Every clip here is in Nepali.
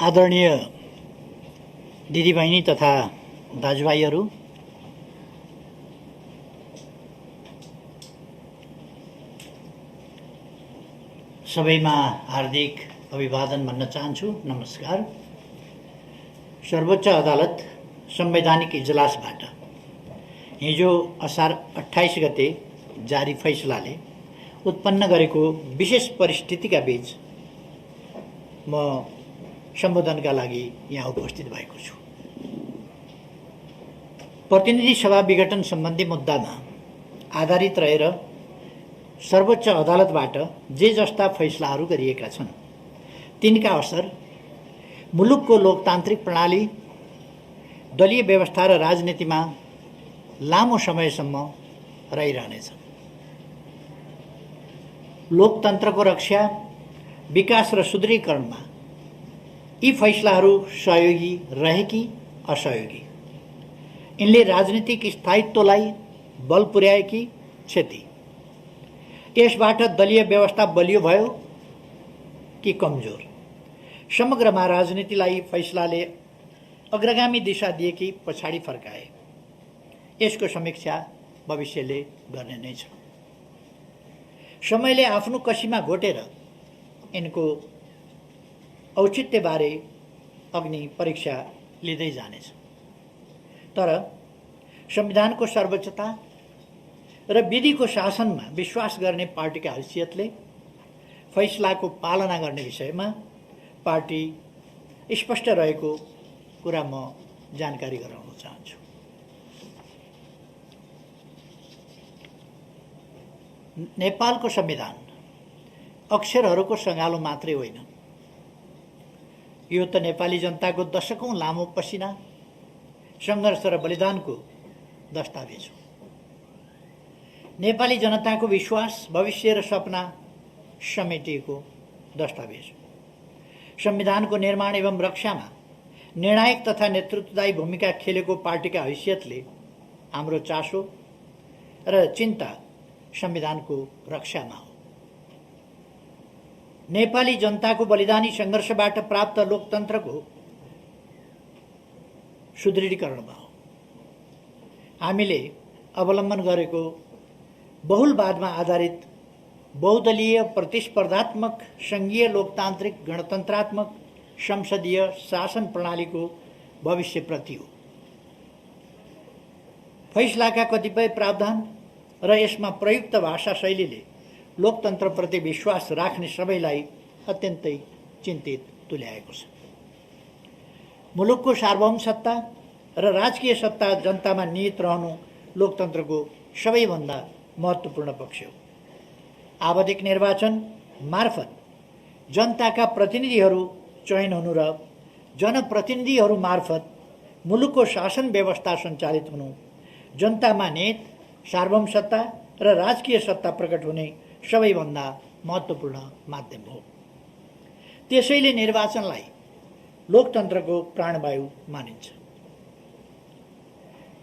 आदरणीय दिदीबहिनी तथा दाजुभाइहरू, सबैमा हार्दिक अभिवादन भन्न चाहन्छु। नमस्कार। सर्वोच्च अदालत संवैधानिक इजलासबाट हिजो असार 28 गते जारी फैसलाले उत्पन्न गरेको विशेष परिस्थितिका बीच म सम्बोधनका लागि यहाँ उपस्थित भएको छु। प्रतिनिधि सभा विघटन सम्बन्धी मुद्दामा आधारित रहेर सर्वोच्च अदालतबाट जे जस्ता फैसलाहरू गरिएका छन् तिनका असर मुलुकको लोकतान्त्रिक प्रणाली, दलीय व्यवस्था र राजनीतिमा लामो समयसम्म रहिरहनेछ। लोकतन्त्रको रक्षा, विकास र सुदृढीकरणमा यी फैसलाहरू सहयोगी रहे कि असहयोगी, यिनले राजनीतिक स्थायित्वलाई बल पुर्याए कि क्षति, यसबाट दलीय व्यवस्था बलियो भयो कि कमजोर, समग्रमा राजनीतिलाई फैसलाले अग्रगामी दिशा दिए कि पछाडि फर्काए, यसको समीक्षा भविष्यले गर्ने नै छ। समयले आफ्नो कसीमा घोटेर यिनको औचित्यबारे अग्नि परीक्षा लिँदै जानेछ। तर संविधानको सर्वोच्चता र विधिको शासनमा विश्वास गर्ने पार्टीका हैसियतले फैसलाको पालना गर्ने विषयमा पार्टी स्पष्ट रहेको कुरा म जानकारी गराउन चाहन्छु। नेपालको संविधान अक्षरहरूको सँगालो मात्रै होइन, यो त नेपाली जनताको दशकौं लामो पसिना, सङ्घर्ष र बलिदानको दस्तावेज हो। नेपाली जनताको विश्वास, भविष्य र सपना समेटिएको दस्तावेज हो। संविधानको निर्माण एवं रक्षामा निर्णायक तथा नेतृत्वदायी भूमिका खेलेको पार्टीका हैसियतले हाम्रो चासो र चिन्ता संविधानको रक्षामा हो। नेपाली जनताको बलिदानी सङ्घर्षबाट प्राप्त लोकतन्त्रको सुदृढीकरणमा हो। हामीले अवलम्बन गरेको बहुलवादमा आधारित बहुदलीय प्रतिस्पर्धात्मक सङ्घीय लोकतान्त्रिक गणतन्त्रात्मक संसदीय शासन प्रणालीको भविष्यप्रति हो। फैसलाका कतिपय प्रावधान र यसमा प्रयुक्त भाषा शैलीले लोकतन्त्रप्रति विश्वास राख्ने सबैलाई अत्यन्तै चिन्तित तुल्याएको छ। मुलुकको सार्वभौम सत्ता र राजकीय सत्ता जनतामा निहित रहनु लोकतन्त्रको सबैभन्दा महत्त्वपूर्ण पक्ष हो। आवधिक निर्वाचन मार्फत जनताका प्रतिनिधिहरू चयन हुनु र जनप्रतिनिधिहरू मार्फत मुलुकको शासन व्यवस्था सञ्चालित हुनु जनतामा निहित सार्वभौम सत्ता र राजकीय सत्ता प्रकट हुने सबैभन्दा महत्त्वपूर्ण माध्यम हो। त्यसैले निर्वाचनलाई लोकतन्त्रको प्राणवायु मानिन्छ।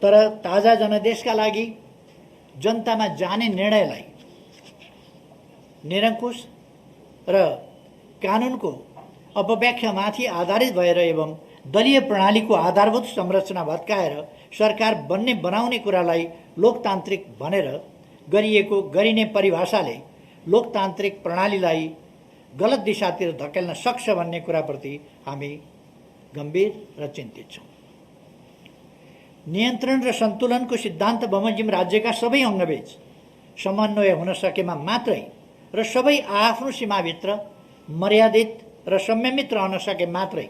तर ताजा जनादेशका लागि जनतामा जाने निर्णयलाई निरङ्कुश र कानुनको अपव्याख्यामाथि आधारित भएर एवं दलीय प्रणालीको आधारभूत संरचना भत्काएर सरकार बन्ने बनाउने कुरालाई लोकतान्त्रिक भनेर गरिने परिभाषाले लोकतान्त्रिक प्रणालीलाई गलत दिशातिर धकेल्न सक्छ भन्ने कुराप्रति हामी गम्भीर र चिन्तित छौँ। नियन्त्रण र सन्तुलनको सिद्धान्त बमोजिम राज्यका सबै अङ्गबीच समन्वय हुन सकेमा मात्रै र सबै आफ्नो सीमाभित्र मर्यादित र संयमित रहन सके मात्रै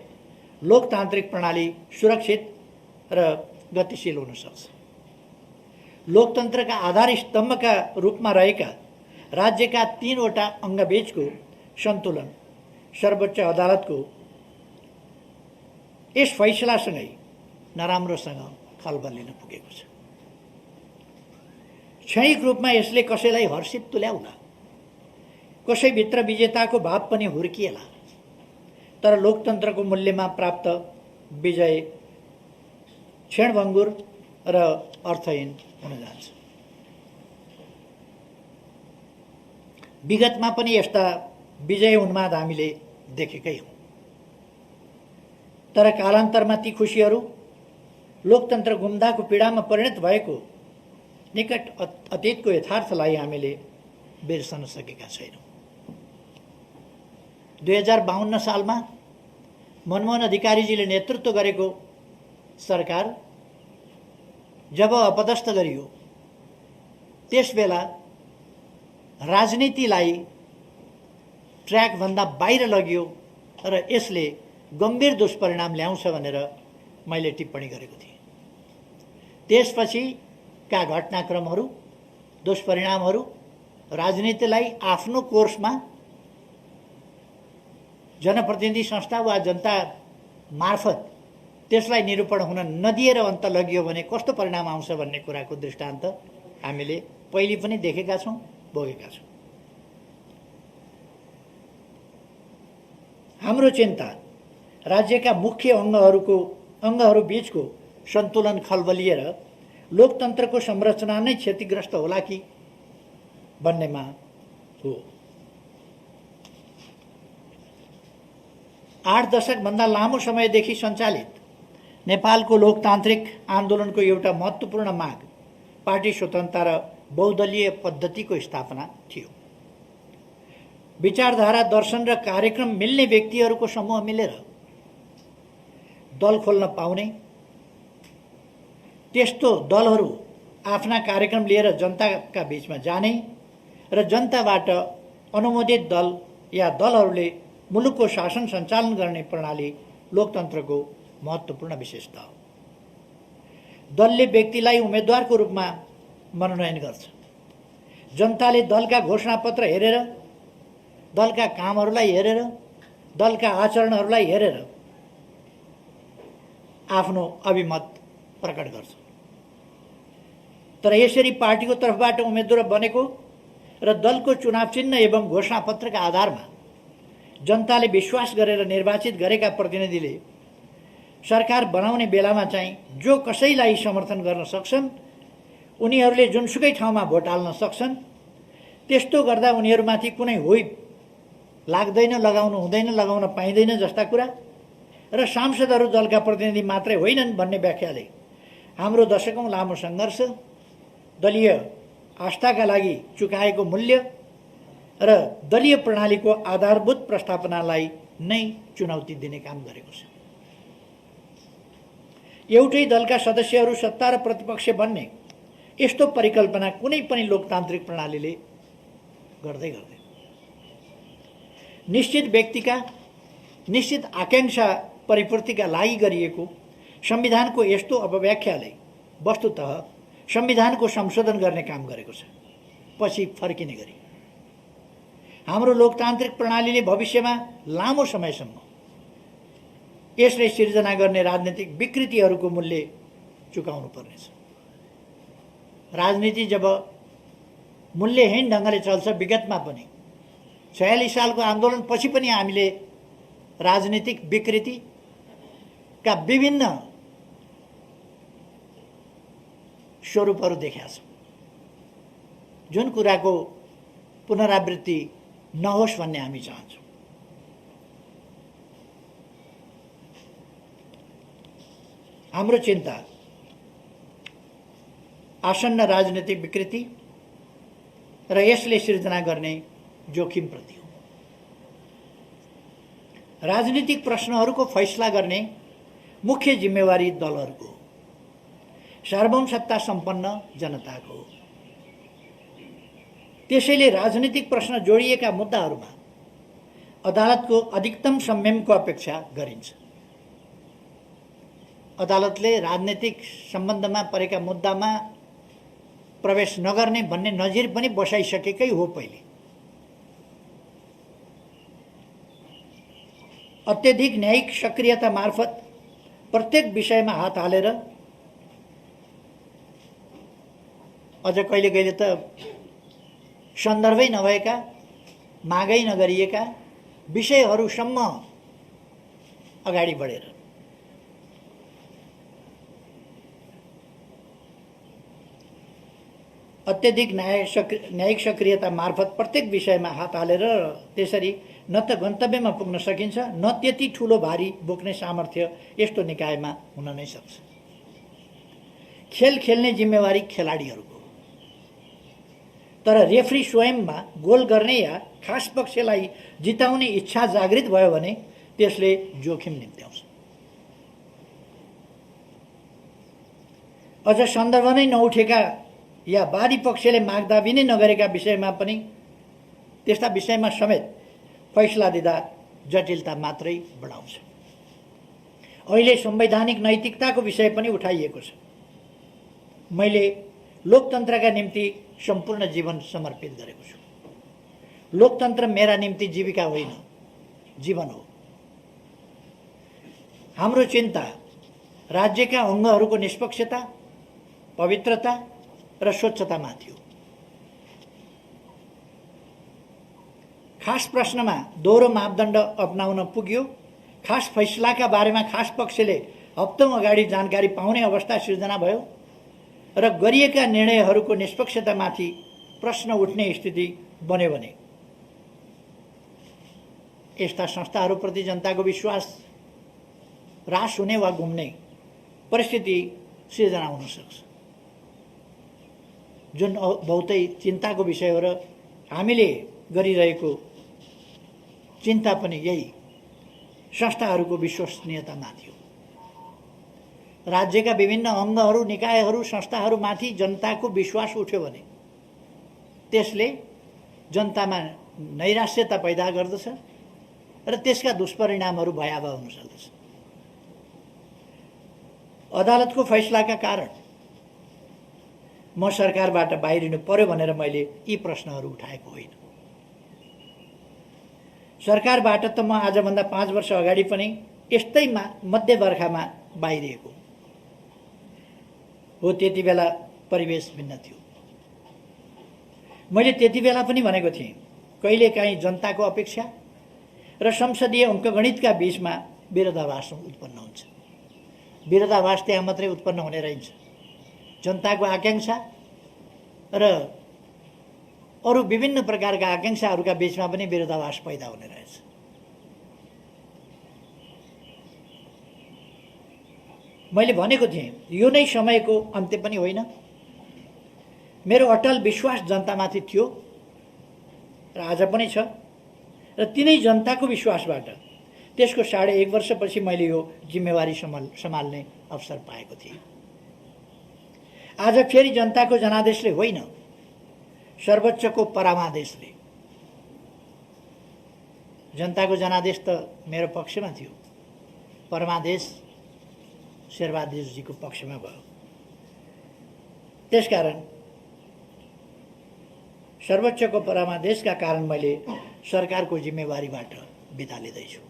लोकतान्त्रिक प्रणाली सुरक्षित र गतिशील हुन सक्छ। लोकतन्त्रका आधार स्तम्भका रूपमा रहेका राज्यका 3वटा अङ्गबीचको सन्तुलन सर्वोच्च अदालतको यस फैसलासँगै नराम्रोसँग खलबलिन पुगेको छ। क्षणिक रूपमा यसले कसैलाई हर्षित तुल्याउला, कसैभित्र विजेताको भाव पनि हुर्किएला, तर लोकतन्त्रको मूल्यमा प्राप्त विजय क्षणभङ्गुर र अर्थहीन हुन जान्छ। विगतमा पनि यस्ता विजय उन्माद हामीले देखेकै हौँ। तर कालान्तरमा ती खुसीहरू लोकतन्त्र गुम्दाको पीडामा परिणत भएको निकट अतीतको यथार्थलाई हामीले बिर्सन सकेका छैनौँ। 2052 सालमा मनमोहन अधिकारीजीले नेतृत्व गरेको सरकार जब अपदस्थ गरियो, त्यसबेला राजनीतिलाई ट्र्याकभन्दा बाहिर लगियो र यसले गम्भीर दुष्परिणाम ल्याउँछ भनेर मैले टिप्पणी गरेको थिएँ। त्यसपछिका घटनाक्रमहरू, दुष्परिणामहरू राजनीतिलाई आफ्नो कोर्समा जनप्रतिनिधि संस्था वा जनता मार्फत त्यसलाई निरूपण हुन नदिएर अन्त लगियो भने कस्तो परिणाम आउँछ भन्ने कुराको दृष्टान्त हामीले पहिले पनि देखेका छौँ, भोगेका छौँ। हाम्रो चिन्ता राज्यका मुख्य अङ्गहरू बीचको सन्तुलन खलबलिएर लोकतन्त्रको संरचना नै क्षतिग्रस्त होला कि भन्नेमा हो। 8 दशकभन्दा लामो समयदेखि सञ्चालित नेपालको लोकतान्त्रिक आन्दोलनको एउटा महत्त्वपूर्ण माग पार्टी स्वतन्त्रता र बहुदलीय पद्धतिको स्थापना थियो। विचारधारा, दर्शन र कार्यक्रम मिल्ने व्यक्तिहरूको समूह मिलेर दल खोल्न पाउने, त्यस्तो दलहरू आफ्ना कार्यक्रम लिएर जनताका बीचमा जाने र जनताबाट अनुमोदित दल या दलहरूले मुलुकको शासन सञ्चालन गर्ने प्रणाली लोकतन्त्रको महत्त्वपूर्ण विशेषता हो। दलले व्यक्तिलाई उम्मेदवारको रूपमा मनोनयन गर्छ। जनताले दलका घोषणापत्र हेरेर, दलका कामहरूलाई हेरेर, दलका आचरणहरूलाई हेरेर आफ्नो अभिमत प्रकट गर्छ। तर यसरी पार्टीको तर्फबाट उम्मेदवार बनेको र दलको चुनाव चिन्ह एवं घोषणापत्रका आधारमा जनताले विश्वास गरेर निर्वाचित गरेका प्रतिनिधिले सरकार बनाउने बेलामा चाहिँ जो कसैलाई समर्थन गर्न सक्छन्, उनीहरूले जुनसुकै ठाउँमा भोट हाल्न सक्छन्। त्यस्तो गर्दा उनीहरूमाथि कुनै हुइप लाग्दैन, लगाउनु हुँदैन, लगाउन पाइँदैन जस्ता कुरा र सांसदहरू दलका प्रतिनिधि मात्रै होइनन् भन्ने व्याख्याले हाम्रो दशकौं लामो सङ्घर्ष, दलीय आस्थाका लागि चुकाएको मूल्य र दलीय प्रणालीको आधारभूत प्रस्थापनालाई नै चुनौती दिने काम गरेको छ। एउटै दलका सदस्यहरू सत्ता र प्रतिपक्ष बन्ने यस्तो परिकल्पना कुनै पनि लोकतान्त्रिक प्रणालीले गर्दैन। निश्चित व्यक्तिका निश्चित आकांक्षा परिपूर्तिका लागि गरिएको संविधानको यस्तो अपव्याख्याले वस्तुतः संविधानको संशोधन गर्ने काम गरेको छ, पछि फर्किने गरी। हाम्रो लोकतान्त्रिक प्रणालीले भविष्यमा लामो समयसम्म यसले सिर्जना गर्ने राजनीतिक विकृतिहरूको मूल्य चुकाउनु पर्नेछ। राजनीति जब मूल्यहीन ढङ्गले चल्छ, विगतमा पनि 46 सालको आन्दोलन पछि पनि हामीले राजनीतिक विकृतिका विभिन्न स्वरूपहरू देखेका छौँ, जुन कुराको पुनरावृत्ति नहोस् भन्ने हामी चाहन्छौँ। हाम्रो चिन्ता आसन्न राजनीतिक विकृति र यसले सिर्जना गर्ने जोखिमप्रति हो। राजनीतिक प्रश्नहरूको फैसला गर्ने मुख्य जिम्मेवारी दलहरूको हो, सार्वभौम सत्ता सम्पन्न जनताको हो। त्यसैले राजनीतिक प्रश्न जोडिएका मुद्दाहरूमा अदालतको अधिकतम संयमको अपेक्षा गरिन्छ। अदालतले राजनीतिक सम्बन्धमा परेका मुद्दामा प्रवेश नगर्ने भन्ने नजिर पनि बसाइसकेकै हो। पहिले अत्यधिक न्यायिक सक्रियता मार्फत प्रत्येक विषयमा हात हालेर, अझ कहिले कहिले त सन्दर्भै नभएका, मागै नगरिएका विषयहरूसम्म अगाडि बढेर अत्यधिक न्यायिक सक्रियता मार्फत प्रत्येक विषयमा हात हालेर त्यसरी न त गन्तव्यमा पुग्न सकिन्छ, न त्यति ठुलो भारी बोक्ने सामर्थ्य यस्तो निकायमा हुन नै सक्छ। खेल खेल्ने जिम्मेवारी खेलाडीहरूको, तर रेफ्री स्वयंमा गोल गर्ने या खास पक्षलाई जिताउने इच्छा जागृत भयो भने त्यसले जोखिम निम्त्याउँछ। अझ सन्दर्भ नै नउठेका या वादी पक्षले मागदाबी नै नगरेका विषयमा पनि त्यस्ता विषयमा समेत फैसला दिँदा जटिलता मात्रै बढाउँछ। अहिले संवैधानिक नैतिकताको विषय पनि उठाइएको छ। मैले लोकतन्त्रका निम्ति सम्पूर्ण जीवन समर्पित गरेको छु। लोकतन्त्र मेरा निम्ति जीविका होइन, जीवन हो। हाम्रो चिन्ता राज्यका अङ्गहरूको निष्पक्षता, पवित्रता र स्वच्छतामाथि हो। खास प्रश्नमा दोहोरो मापदण्ड अपनाउन पुग्यो। खास फैसलाका बारेमा खास पक्षले हप्तौं अगाडि जानकारी पाउने अवस्था सिर्जना भयो र गरिएका निर्णयहरूको निष्पक्षतामाथि प्रश्न उठ्ने स्थिति बन्यो भने यस्ता संस्थाहरूप्रति जनताको विश्वास ह्रास हुने वा गुम्ने परिस्थिति सिर्जना हुन सक्छ, जुन बहुतै चिन्ताको विषय हो। र हामीले गरिरहेको चिन्ता पनि यही संस्थाहरूको विश्वसनीयतामाथि हो। राज्यका विभिन्न अङ्गहरू, निकायहरू, संस्थाहरूमाथि जनताको विश्वास उठ्यो भने त्यसले जनतामा नैराश्यता पैदा गर्दछ र त्यसका दुष्परिणामहरू भयावह हुन सक्दछ। अदालतको फैसलाका कारण म सरकारबाट बाहिरिनु पर्यो भनेर मैले यी प्रश्नहरू उठाएको होइन। सरकारबाट त म आजभन्दा 5 वर्ष अगाडि पनि यस्तै मध्यवर्खामा बाहिरिएको हो। त्यति बेला परिवेश भिन्न थियो। मैले त्यति बेला पनि भनेको थिएँ, कहिलेकाहीँ जनताको अपेक्षा र संसदीय अङ्कगणितका बीचमा विरोधाभास उत्पन्न हुन्छ। विरोधाभास त्यहाँ मात्रै उत्पन्न हुने रहन्छ। जनताको आकांक्षा र अरू विभिन्न प्रकारका आकांक्षाहरूका बीचमा पनि विरोधाभास पैदा हुने रहेछ। मैले भनेको थिएँ, यो नै समयको अन्त्य पनि होइन। मेरो अटल विश्वास जनतामाथि थियो र आज पनि छ र तिनै जनताको विश्वासबाट त्यसको 1.5 वर्षपछि मैले यो जिम्मेवारी सम्हाल्ने अवसर पाएको थिएँ। आज फेरि जनताको जनादेशले होइन, सर्वोच्चको परामादेशले। जनताको जनादेश त मेरो पक्षमा थियो, परमादेश शेरबहादुरजीको पक्षमा भयो। त्यसकारण सर्वोच्चको परामादेशका कारण मैले सरकारको जिम्मेवारीबाट बिदा लिँदैछु।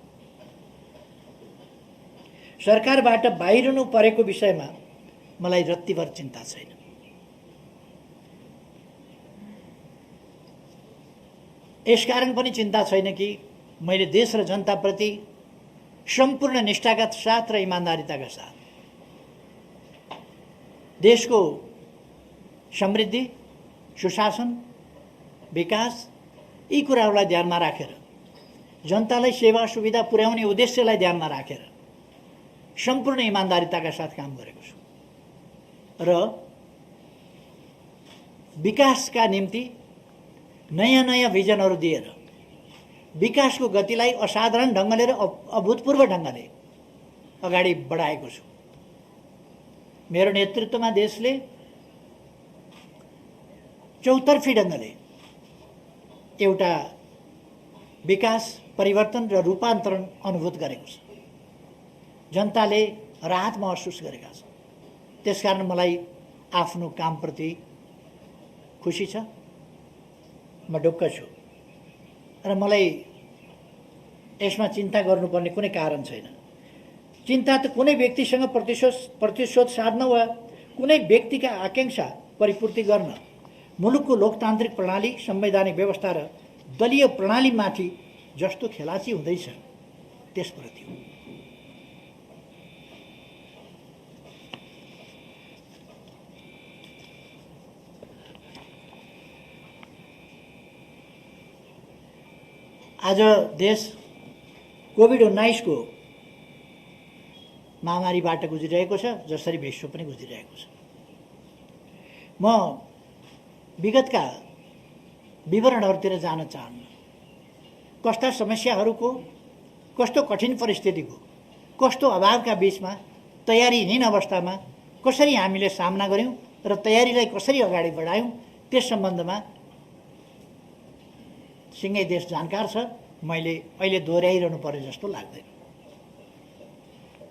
सरकारबाट बाहिरिनु परेको विषयमा मलाई रत्तिभर चिन्ता छैन। यसकारण पनि चिन्ता छैन कि मैले देश र जनताप्रति सम्पूर्ण निष्ठाका साथ र इमान्दारिताका साथ देशको समृद्धि, सुशासन, विकास यी कुराहरूलाई ध्यानमा राखेर, जनतालाई सेवा सुविधा पुर्याउने उद्देश्यलाई ध्यानमा राखेर सम्पूर्ण इमान्दारिताका साथ काम गरेको छु र विकासका निम्ति नयाँ नयाँ भिजनहरू दिएर विकासको गतिलाई असाधारण ढङ्गले र अभूतपूर्व ढङ्गले अगाडि बढाएको छु। मेरो नेतृत्वमा देशले चौतर्फी ढङ्गले एउटा विकास, परिवर्तन र रूपान्तरण अनुभूत गरेको छ। जनताले राहत महसुस गरेका छन्। त्यसकारण मलाई आफ्नो कामप्रति खुसी छ, म ढुक्क छु र मलाई यसमा चिन्ता गर्नुपर्ने कुनै कारण छैन। चिन्ता त कुनै व्यक्तिसँग प्रतिशोध साध्न वा कुनै व्यक्तिका आकांक्षा परिपूर्ति गर्न मुलुकको लोकतान्त्रिक प्रणाली, संवैधानिक व्यवस्था र दलीय प्रणालीमाथि जस्तो खेलाची हुँदैछ त्यसप्रति हो। आज देश कोभिड-19 को महामारीबाट गुज्रिरहेको छ, जसरी विश्व पनि गुज्रिरहेको छ। म विगतका विवरणहरूतिर जान चाहन्न। कस्ता समस्याहरूको, कस्तो कठिन परिस्थितिको, कस्तो अभावका बीचमा, तयारीहीन अवस्थामा कसरी हामीले सामना गर्यौं र तयारीलाई कसरी अगाडि बढायौं, त्यस सम्बन्धमा सिंगै देश जानकार छ। मैले अहिले दोहोऱ्याइरहनु पर्यो जस्तो लाग्दैन।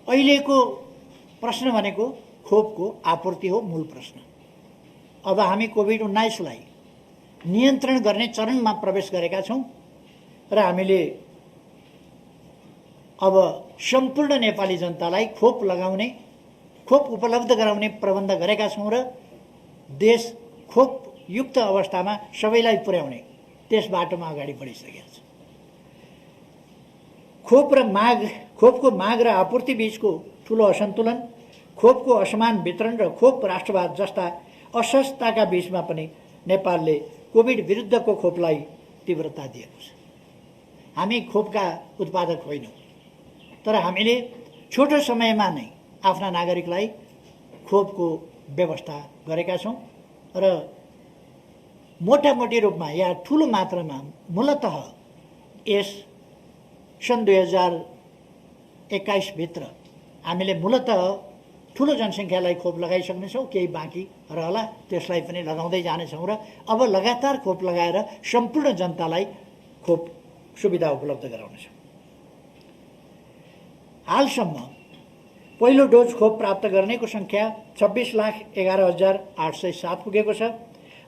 अहिलेको प्रश्न भनेको खोपको आपूर्ति हो मूल प्रश्न। अब हामी कोभिड-19 लाई नियन्त्रण गर्ने चरणमा प्रवेश गरेका छौं र हामीले अब सम्पूर्ण नेपाली जनतालाई खोप लगाउने, खोप उपलब्ध गराउने प्रबन्ध गरेका छौं र देश खोप युक्त अवस्थामा सबैलाई पुर्याउने त्यस बाटोमा अगाडि बढिसकेको छ। खोपको माग र आपूर्ति बीचको ठूलो असन्तुलन, खोपको असमान वितरण र खोप राष्ट्रवाद जस्ता असहजताका बीचमा पनि नेपालले कोभिड विरुद्धको खोपलाई तीव्रता दिएको छ। हामी खोपका उत्पादक होइनौँ, तर हामीले छोटो समयमा नै आफ्ना नागरिकलाई खोपको व्यवस्था गरेका छौँ र मोटामोटी रूपमा या ठूलो मात्रामा मूलतः यस सन् 2021 भित्र हामीले मूलतः ठूलो जनसङ्ख्यालाई खोप लगाइसक्नेछौँ। केही बाँकी रहला, त्यसलाई पनि लगाउँदै जानेछौँ र अब लगातार खोप लगाएर सम्पूर्ण जनतालाई खोप सुविधा उपलब्ध गराउनेछौँ। हालसम्म पहिलो डोज खोप प्राप्त गर्नेको सङ्ख्या 26,11,807 पुगेको छ।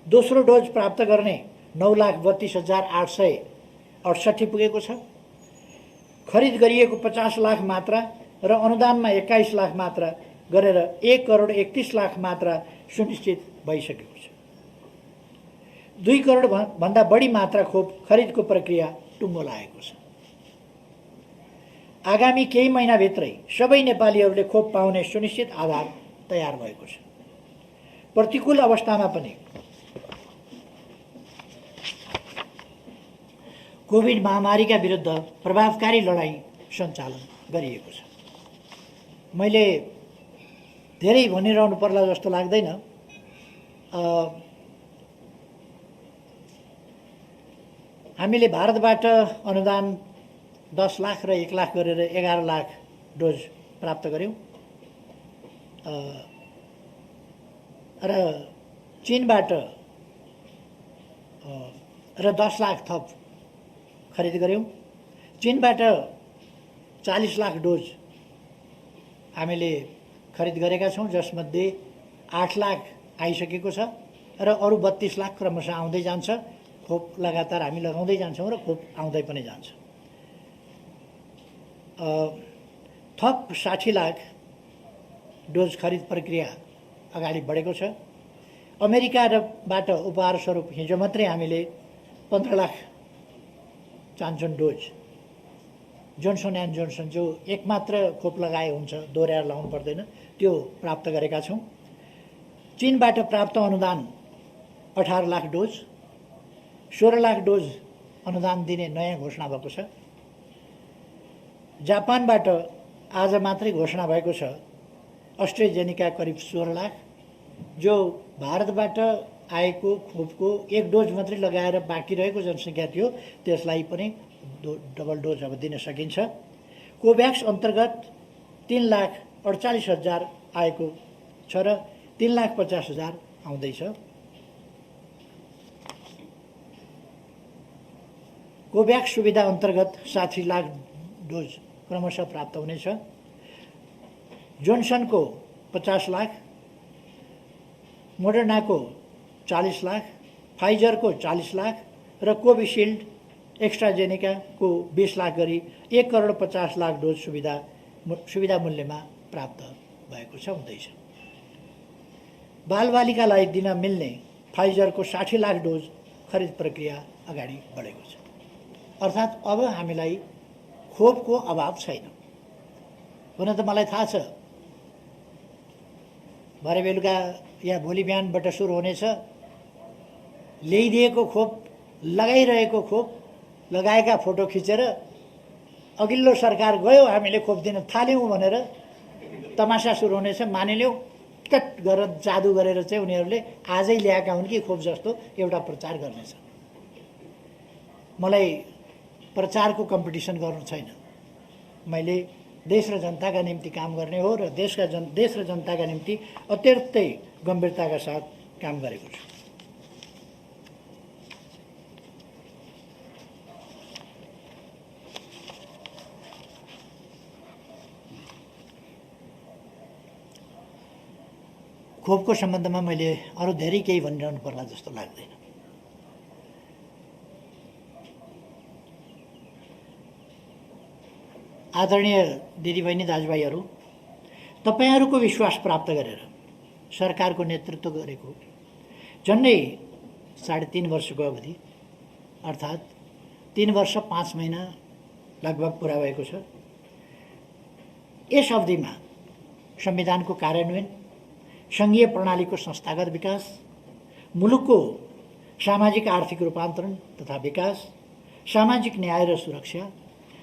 दोस्रो डोज प्राप्त गर्ने 9,32,868 पुगेको छ। खरिद गरिएको 50 लाख मात्रा र अनुदानमा 21 लाख मात्रा गरेर 1,31,00,000 मात्रा सुनिश्चित भइसकेको छ। 2 करोड भन्दा बढी मात्रा खोप खरिदको प्रक्रिया टुङ्गो लागेको छ। आगामी केही महिनाभित्रै सबै नेपालीहरूले खोप पाउने सुनिश्चित आधार तयार भएको छ। प्रतिकूल अवस्थामा पनि कोभिड महामारीका विरुद्ध प्रभावकारी लडाईँ सञ्चालन गरिएको छ। मैले धेरै भनिरहनु पर्ला जस्तो लाग्दैन। हामीले भारतबाट अनुदान 10 लाख र 1 लाख गरेर 11 लाख डोज प्राप्त गर्यौं र चीनबाट र 10 लाख थप खरिद गर्यौं। चीनबाट 40 लाख डोज हामीले खरिद गरेका छौं, जसमध्ये 8 लाख आइसकेको छ र अरु 32 लाख क्रमशः आउँदै जान्छ। खोप लगातार हामी लगाउँदै जान्छौं र खोप आउँदै पनि जान्छ। थप 60 लाख डोज खरिद प्रक्रिया अगाडि बढेको छ। अमेरिकाबाट उपहार स्वरूप हिजो मात्रै हामीले 15 lakh Janssen dose Johnson and Johnson जो एक मात्र खोप लगाए हुन्छ, दोहोऱ्याएर लाउनु पर्दैन, त्यो प्राप्त गरेका छौं। चीनबाट प्राप्त अनुदान 18 लाख डोज, 16 लाख डोज अनुदान दिने नयाँ घोषणा भएको छ। जापानबाट आज मात्रै घोषणा भएको छ अस्ट्रेजेनिका करिब 16 लाख, जो भारतबाट आएको खोपको 1 डोज मात्रै लगाएर बाँकी रहेको जनसङ्ख्या थियो, त्यसलाई पनि डबल डोज अब दिन सकिन्छ। कोभ्याक्स अन्तर्गत 3,48,000 आएको छ र 3,50,000 आउँदैछ। कोभ्याक्स सुविधा अन्तर्गत 60 लाख डोज क्रमशः प्राप्त हुनेछ। जोन्सनको 50 लाख, मोडर्नाको 40 लाख, फाइजरको 40 लाख र कोभिसिल्ड एक्स्ट्राजेनेकाको 20 लाख गरी 1,50,00,000 डोज सुविधा मूल्यमा प्राप्त भएको छ, हुँदैछ। बालबालिकालाई दिन मिल्ने फाइजरको 60 लाख डोज खरिद प्रक्रिया अगाडि बढेको छ। अर्थात् अब हामीलाई खोपको अभाव छैन। हुन त मलाई थाहा छ भरे बेलुका या भोलि बिहानबाट सुरु हुनेछ। ल्याइदिएको खोप, लगाइरहेको खोप लगाएका फोटो खिचेर अघिल्लो सरकार गयो हामीले खोप दिन थाल्यौँ भनेर तमासा सुरु हुनेछ मानिल्यौँ टट गरेर जादु गरेर चाहिँ उनीहरूले आजै ल्याएका हुन् कि खोप जस्तो एउटा प्रचार गर्नेछ। मलाई प्रचारको कम्पिटिसन गर्नु छैन। मैले देश र जनताका निम्ति काम गर्ने हो र देश र जनताका निम्ति अत्यन्तै गम्भीरताका साथ काम गरेको छु। खोपको सम्बन्धमा मैले अरू धेरै केही भनिरहनु पर्ला जस्तो लाग्दैन। आदरणीय दिदीबहिनी दाजुभाइहरू, तपाईहरूको विश्वास प्राप्त गरेर सरकारको नेतृत्व गरेको झन्डै 3.5 वर्षको अवधि अर्थात् 3 वर्ष 5 महिना लगभग पुरा भएको छ। यस अवधिमा संविधानको कार्यान्वयन, संघीय प्रणालीको संस्थागत विकास, मुलुकको सामाजिक आर्थिक रूपान्तरण तथा विकास, सामाजिक न्याय र सुरक्षा,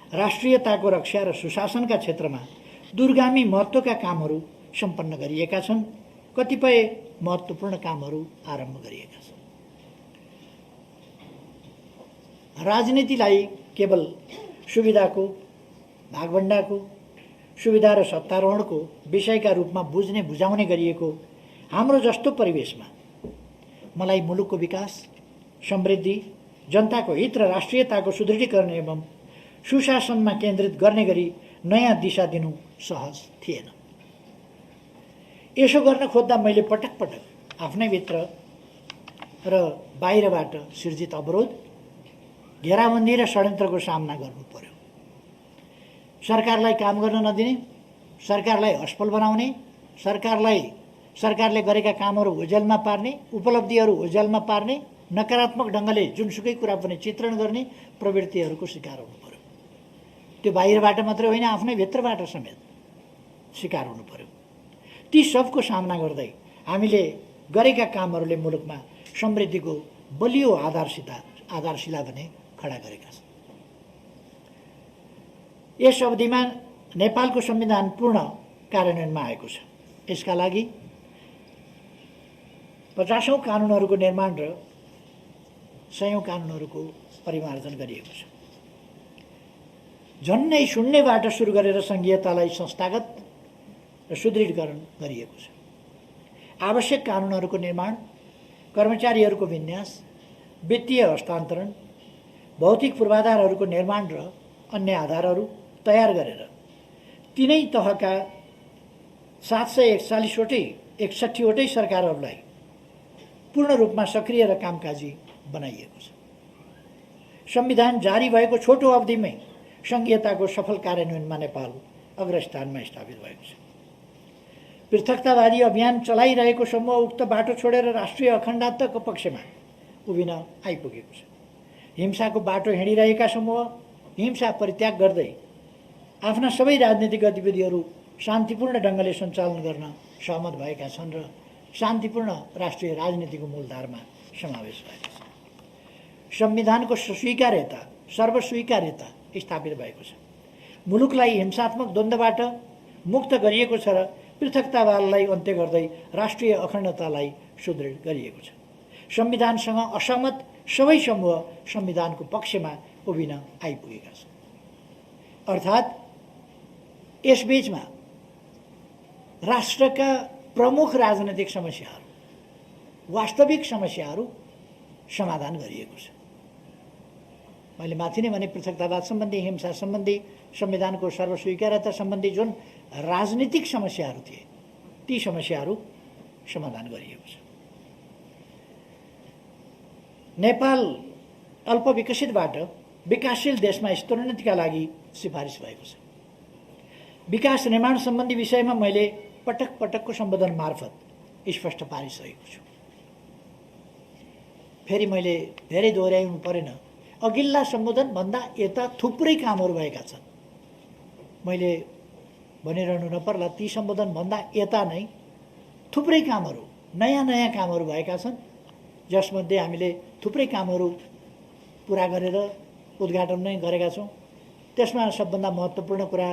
राष्ट्रियताको रक्षा र सुशासनका क्षेत्रमा दूरगामी महत्त्वका कामहरू सम्पन्न गरिएका छन्। कतिपय महत्त्वपूर्ण कामहरू आरम्भ गरिएका छन्। राजनीतिलाई केवल सुविधाको, भागभण्डाको, सुविधा र सत्तारोहणको विषयका रूपमा बुझ्ने बुझाउने गरिएको हाम्रो जस्तो परिवेशमा मलाई मुलुकको विकास, समृद्धि, जनताको हित र राष्ट्रियताको सुदृढीकरण एवं सुशासनमा केन्द्रित गर्ने गरी नयाँ दिशा दिनु सहज थिएन। यसो गर्न खोज्दा मैले पटक पटक आफ्नै भित्र र बाहिरबाट सिर्जित अवरोध, घेराबन्दी र षड्यन्त्रको सामना गर्नु पर्यो। सरकारलाई काम गर्न नदिने, सरकारलाई असफल बनाउने, सरकारले गरेका कामहरू ओझेलमा पार्ने, उपलब्धिहरू ओझेलमा पार्ने, नकारात्मक ढङ्गले जुनसुकै कुरा पनि चित्रण गर्ने प्रवृत्तिहरूको शिकार हुनु पर्यो। त्यो बाहिरबाट मात्रै होइन, आफ्नै भित्रबाट समेत शिकार हुनु पर्यो। ती सबको सामना गर्दै हामीले गरेका कामहरूले मुलुकमा समृद्धिको बलियो आधारशिला भने खडा गरेका छन्। यस अवधिमा नेपालको संविधान पूर्ण कार्यान्वयनमा आएको छ। यसका लागि 50औं कानुनहरूको निर्माण र 100औं कानुनहरूको परिमार्जन गरिएको छ। झन्नै शून्यबाट सुरु गरेर संघीयतालाई संस्थागत र सुदृढीकरण गरिएको छ। आवश्यक कानुनहरूको निर्माण, कर्मचारीहरूको विन्यास, वित्तीय हस्तान्तरण, भौतिक पूर्वाधारहरूको निर्माण र अन्य आधारहरू तयार गरेर तीनै तहका 761वटै सरकारहरूलाई पूर्ण रूपमा सक्रिय र कामकाजी बनाइएको छ। संविधान जारी भएको छोटो अवधिमै संघीयताको सफल कार्यान्वयनमा नेपाल अग्रस्थानमा स्थापित भएको छ। पृथकतावादी अभियान चलाइरहेको समूह उक्त बाटो छोडेर राष्ट्रिय अखण्डताको पक्षमा उभिन आइपुगेको छ। हिंसाको बाटो हिँडिरहेका समूह हिंसा परित्याग गर्दै आफ्ना सबै राजनीतिक गतिविधिहरू शान्तिपूर्ण ढङ्गले सञ्चालन गर्न सहमत भएका छन् र शान्तिपूर्ण राष्ट्रिय राजनीतिको मूलधारमा समावेश भएको छ। संविधानको सर्वस्वीकार्यता स्थापित भएको छ। मुलुकलाई हिंसात्मक द्वन्द्वबाट मुक्त गरिएको छ र पृथकतावादलाई अन्त्य गर्दै राष्ट्रिय अखण्डतालाई सुदृढ गरिएको छ। संविधानसँग असहमत सबै समूह संविधानको पक्षमा उभिन आइपुगेका छन्। अर्थात् यसबीचमा राष्ट्रका प्रमुख राजनैतिक समस्याहरू, वास्तविक समस्याहरू समाधान गरिएको छ। मैले माथि नै भने पृथकतावाद सम्बन्धी, हिंसा सम्बन्धी, संविधानको सर्वस्वीकार्यता सम्बन्धी जुन राजनीतिक समस्याहरू थिए ती समस्याहरू समाधान गरिएको छ। नेपाल अल्पविकसितबाट विकासशील देशमा स्तरोन्नतिका लागि सिफारिस भएको छ। विकास निर्माण सम्बन्धी विषयमा मैले पटक पटकको सम्बोधन मार्फत स्पष्ट पारिसकेको छु। फेरि मैले धेरै दोहोऱ्याउनु परेन। अघिल्ला सम्बोधनभन्दा यता थुप्रै कामहरू भएका छन्। मैले भनिरहनु नपर्ला, ती सम्बोधनभन्दा यता नै थुप्रै कामहरू, नयाँ कामहरू भएका छन्, जसमध्ये हामीले थुप्रै कामहरू पुरा गरेर उद्घाटन नै गरेका छौँ। त्यसमा सबभन्दा महत्त्वपूर्ण कुरा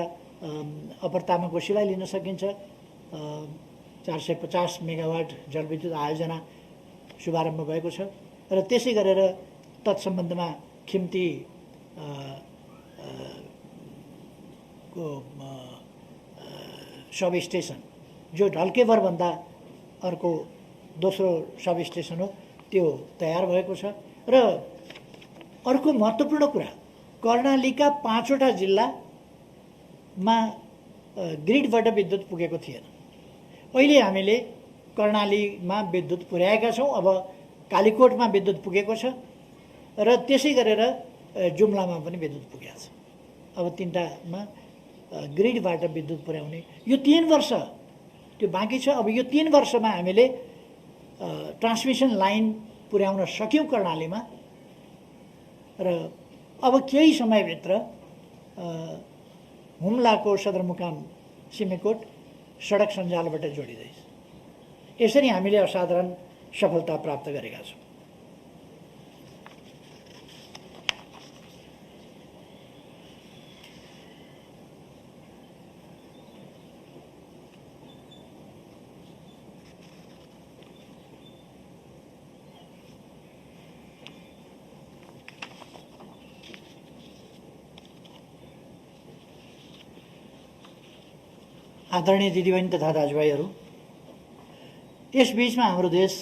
अप्पर तामाङको कोशीलाई लिन सकिन्छ। 450 मेगावाट जलविद्युत आयोजना शुभारम्भ भएको छ र त्यसै गरेर तत्सम्बन्धमा खिम्ती को सब स्टेसन जो ढल्केभरभन्दा अर्को दोस्रो सब स्टेसन हो त्यो तयार भएको छ। र अर्को महत्त्वपूर्ण कुरा कर्णालीका 5वटा जिल्लामा ग्रिडबाट विद्युत पुगेको थिएन। अहिले हामीले कर्णालीमा विद्युत पुर्याएका छौँ। अब कालीकोटमा विद्युत पुगेको छ र त्यसै गरेर जुम्लामा पनि विद्युत पुगेको छ। अब 3टामा ग्रिडबाट विद्युत पुर्याउने यो 3 वर्ष त्यो बाँकी छ। अब यो 3 वर्षमा हामीले ट्रान्समिसन लाइन पुर्याउन सक्यौँ कर्णालीमा र अब केही समयभित्र हुम्लाको सदरमुकाम सिमेकोट सडक सञ्जालबाट जोडिँदैछ। यसरी हामीले असाधारण सफलता प्राप्त गरेका छौँ। आदरणीय दिदीबहिनी तथा दाजुभाइहरू, यस बीचमा हाम्रो देश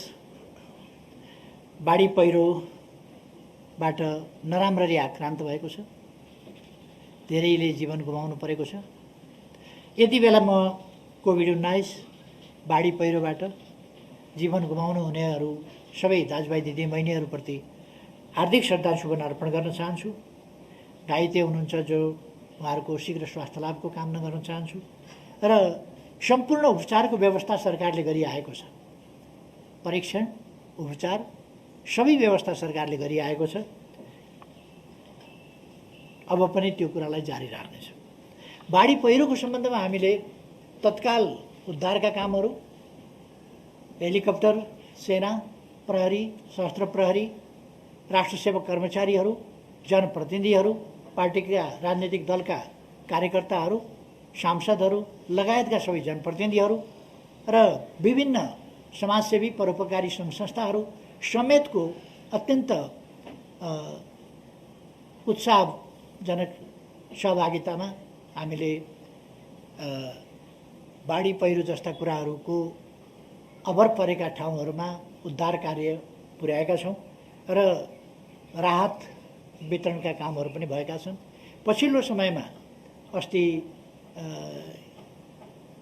बाढी पहिरोबाट नराम्ररी आक्रान्त भएको छ। धेरैले जीवन गुमाउनु परेको छ। यति बेला म कोभिड-19 बाढी पहिरोबाट जीवन गुमाउनु हुनेहरू सबै दाजुभाइ दिदीबहिनीहरूप्रति हार्दिक श्रद्धासुमन अर्पण गर्न चाहन्छु। घाइते हुनुहुन्छ जो उहाँहरूको शीघ्र स्वास्थ्य लाभको कामना गर्न चाहन्छु र सम्पूर्ण उपचारको व्यवस्था सरकारले गरिआएको छ। परीक्षण उपचार सबै व्यवस्था सरकारले गरिआएको छ। अब पनि त्यो कुरालाई जारी राख्नेछ। बाढी पहिरोको सम्बन्धमा हामीले तत्काल उद्धारका कामहरू हेलिकप्टर, सेना, प्रहरी, सशस्त्र प्रहरी, राष्ट्रसेवक कर्मचारीहरू, जनप्रतिनिधिहरू, पार्टीका राजनीतिक दलका कार्यकर्ताहरू, सांसदहरू लगायतका सबै जनप्रतिनिधिहरू र विभिन्न समाजसेवी परोपकारी सङ्घ संस्थाहरू समेतको अत्यन्त उत्साहजनक सहभागितामा हामीले बाढी पहिरो जस्ता कुराहरूको अभर परेका ठाउँहरूमा उद्धार कार्य पुर्याएका छौँ र राहत वितरणका कामहरू पनि भएका छन्। पछिल्लो समयमा अस्ति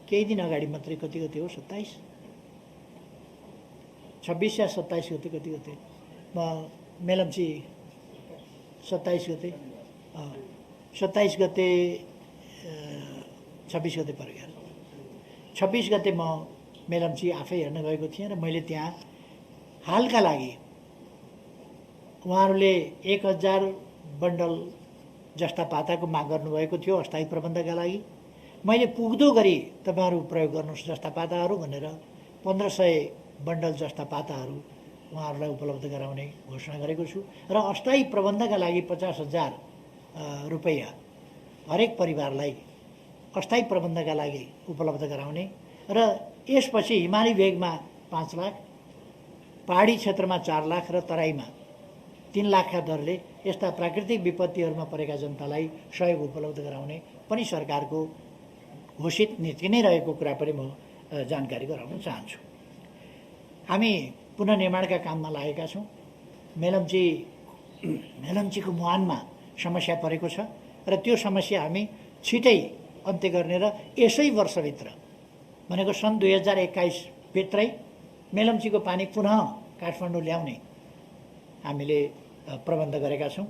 केही दिन अगाडि मात्रै कति हो 26 या 27 गते कति म मेलम्ची 27 गते 26 गते पर्यो। 26 गते म मेलम्ची आफै हेर्न गएको थिएँ र मैले त्यहाँ हालका लागि उहाँहरूले 1000 बन्डल जस्ता पाताको माग गर्नुभएको थियो अस्थायी प्रबन्धका लागि। मैले पुग्दो गरी तपाईँहरू प्रयोग गर्नुहोस् जस्ता पाताहरू भनेर 1500 बन्डल जस्ता पाताहरू उहाँहरूलाई उपलब्ध गराउने घोषणा गरेको छु र अस्थायी प्रबन्धका लागि 50,000 रुपैयाँ हरेक परिवारलाई अस्थायी प्रबन्धका लागि उपलब्ध गराउने र यसपछि हिमाली भेगमा 5 लाख, पहाडी क्षेत्रमा 4 लाख र तराईमा 3 लाखका दरले यस्ता प्राकृतिक विपत्तिहरूमा परेका जनतालाई सहयोग उपलब्ध गराउने पनि सरकारको घोषित नीति नै रहेको कुरा पनि म जानकारी गराउन चाहन्छु। हामी पुनर्निर्माणका काममा लागेका छौँ। मेलम्चीको मुहानमा समस्या परेको छ र त्यो समस्या हामी छिटै अन्त्य गर्ने र यसै वर्षभित्र भनेको सन् 2021 भित्रै मेलम्चीको पानी पुनः काठमाडौँ ल्याउने हामीले प्रबन्ध गरेका छौँ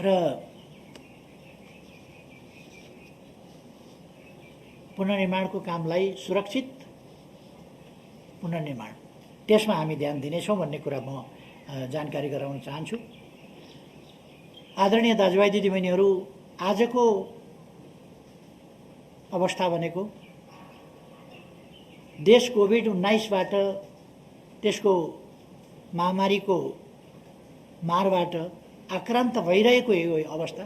र पुनर्निर्माणको कामलाई सुरक्षित पुनर्निर्माण त्यसमा हामी ध्यान दिनेछौँ भन्ने कुरा म जानकारी गराउन चाहन्छु। आदरणीय दाजुभाइ दिदीबहिनीहरू, आजको अवस्था भनेको देश कोभिड-19बाट त्यसको महामारीको मारबाट आक्रान्त भइरहेको यो अवस्था,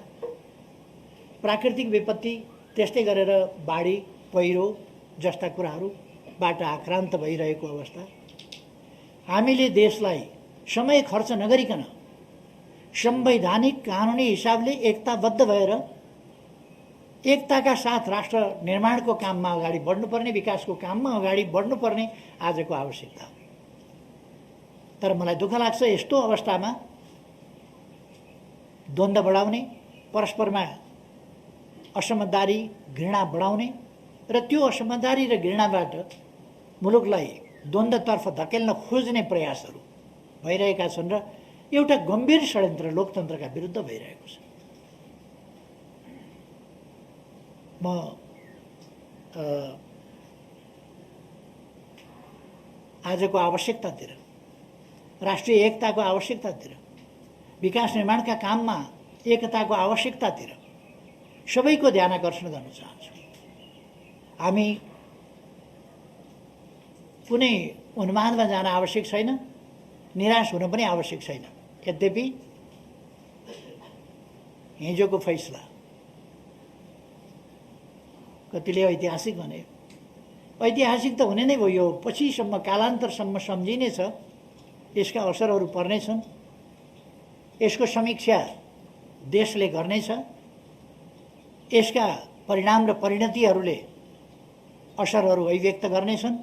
प्राकृतिक विपत्ति त्यस्तै गरेर बाढी पहिरो जस्ता कुराहरूबाट आक्रान्त भइरहेको अवस्था, हामीले देशलाई समय खर्च नगरिकन संवैधानिक कानुनी हिसाबले एकताबद्ध भएर एकताका साथ राष्ट्र निर्माणको काममा अगाडि बढ्नुपर्ने, विकासको काममा अगाडि बढ्नुपर्ने आजको आवश्यकता हो। तर मलाई दुःख लाग्छ यस्तो अवस्थामा द्वन्द्व बढाउने, परस्परमा असमझदारी घृणा बढाउने र त्यो असमझदारी र घृणाबाट मुलुकलाई द्वन्द्वतर्फ धकेल्न खोज्ने प्रयासहरू भइरहेका छन् र एउटा गम्भीर षड्यन्त्र लोकतन्त्रका विरुद्ध भइरहेको छ। म आजको आवश्यकतातिर, राष्ट्रिय एकताको आवश्यकतातिर, विकास निर्माणका काममा एकताको आवश्यकतातिर सबैको ध्यान आकर्षण गर्न चाहन्छु। हामी कुनै उन्मादमा जान आवश्यक छैन, निराश हुन पनि आवश्यक छैन। यद्यपि हिजोको फैसला कतिले ऐतिहासिक भने, ऐतिहासिक त हुने नै भयो, यो पछिसम्म कालान्तरसम्म सम्झिनेछ, यसका असरहरू पर्नेछन्, यसको समीक्षा देशले गर्नेछ, यसका परिणाम र परिणतिहरूले असरहरू अभिव्यक्त गर्नेछन्।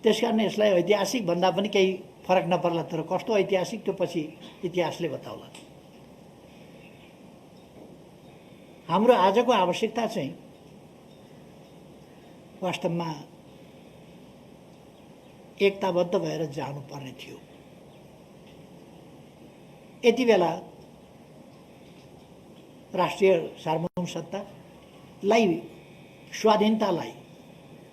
त्यसकारण यसलाई ऐतिहासिक भन्दा पनि केही फरक नपर्ला, तर कस्तो ऐतिहासिक त्यो पछि इतिहासले बताउला। हाम्रो आजको आवश्यकता चाहिँ वास्तवमा एकताबद्ध भएर जानुपर्ने थियो। यति बेला राष्ट्रिय सार्वभौम सत्तालाई, स्वाधीनतालाई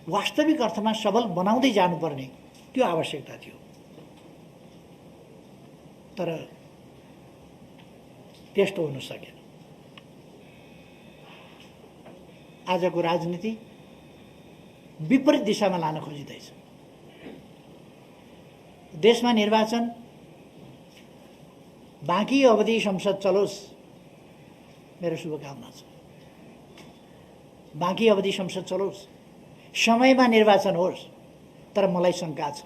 वास्तविक अर्थमा सबल बनाउँदै जानुपर्ने त्यो आवश्यकता थियो। तर त्यस्तो हुन सकेन। आजको राजनीति विपरीत दिशामा लान खोजिँदैछ। देशमा निर्वाचन बाँकी अवधि संसद चलोस्, मेरो शुभकामना छ। बाँकी अवधि संसद चलोस्, समयमा निर्वाचन होस्। तर मलाई शङ्का छ,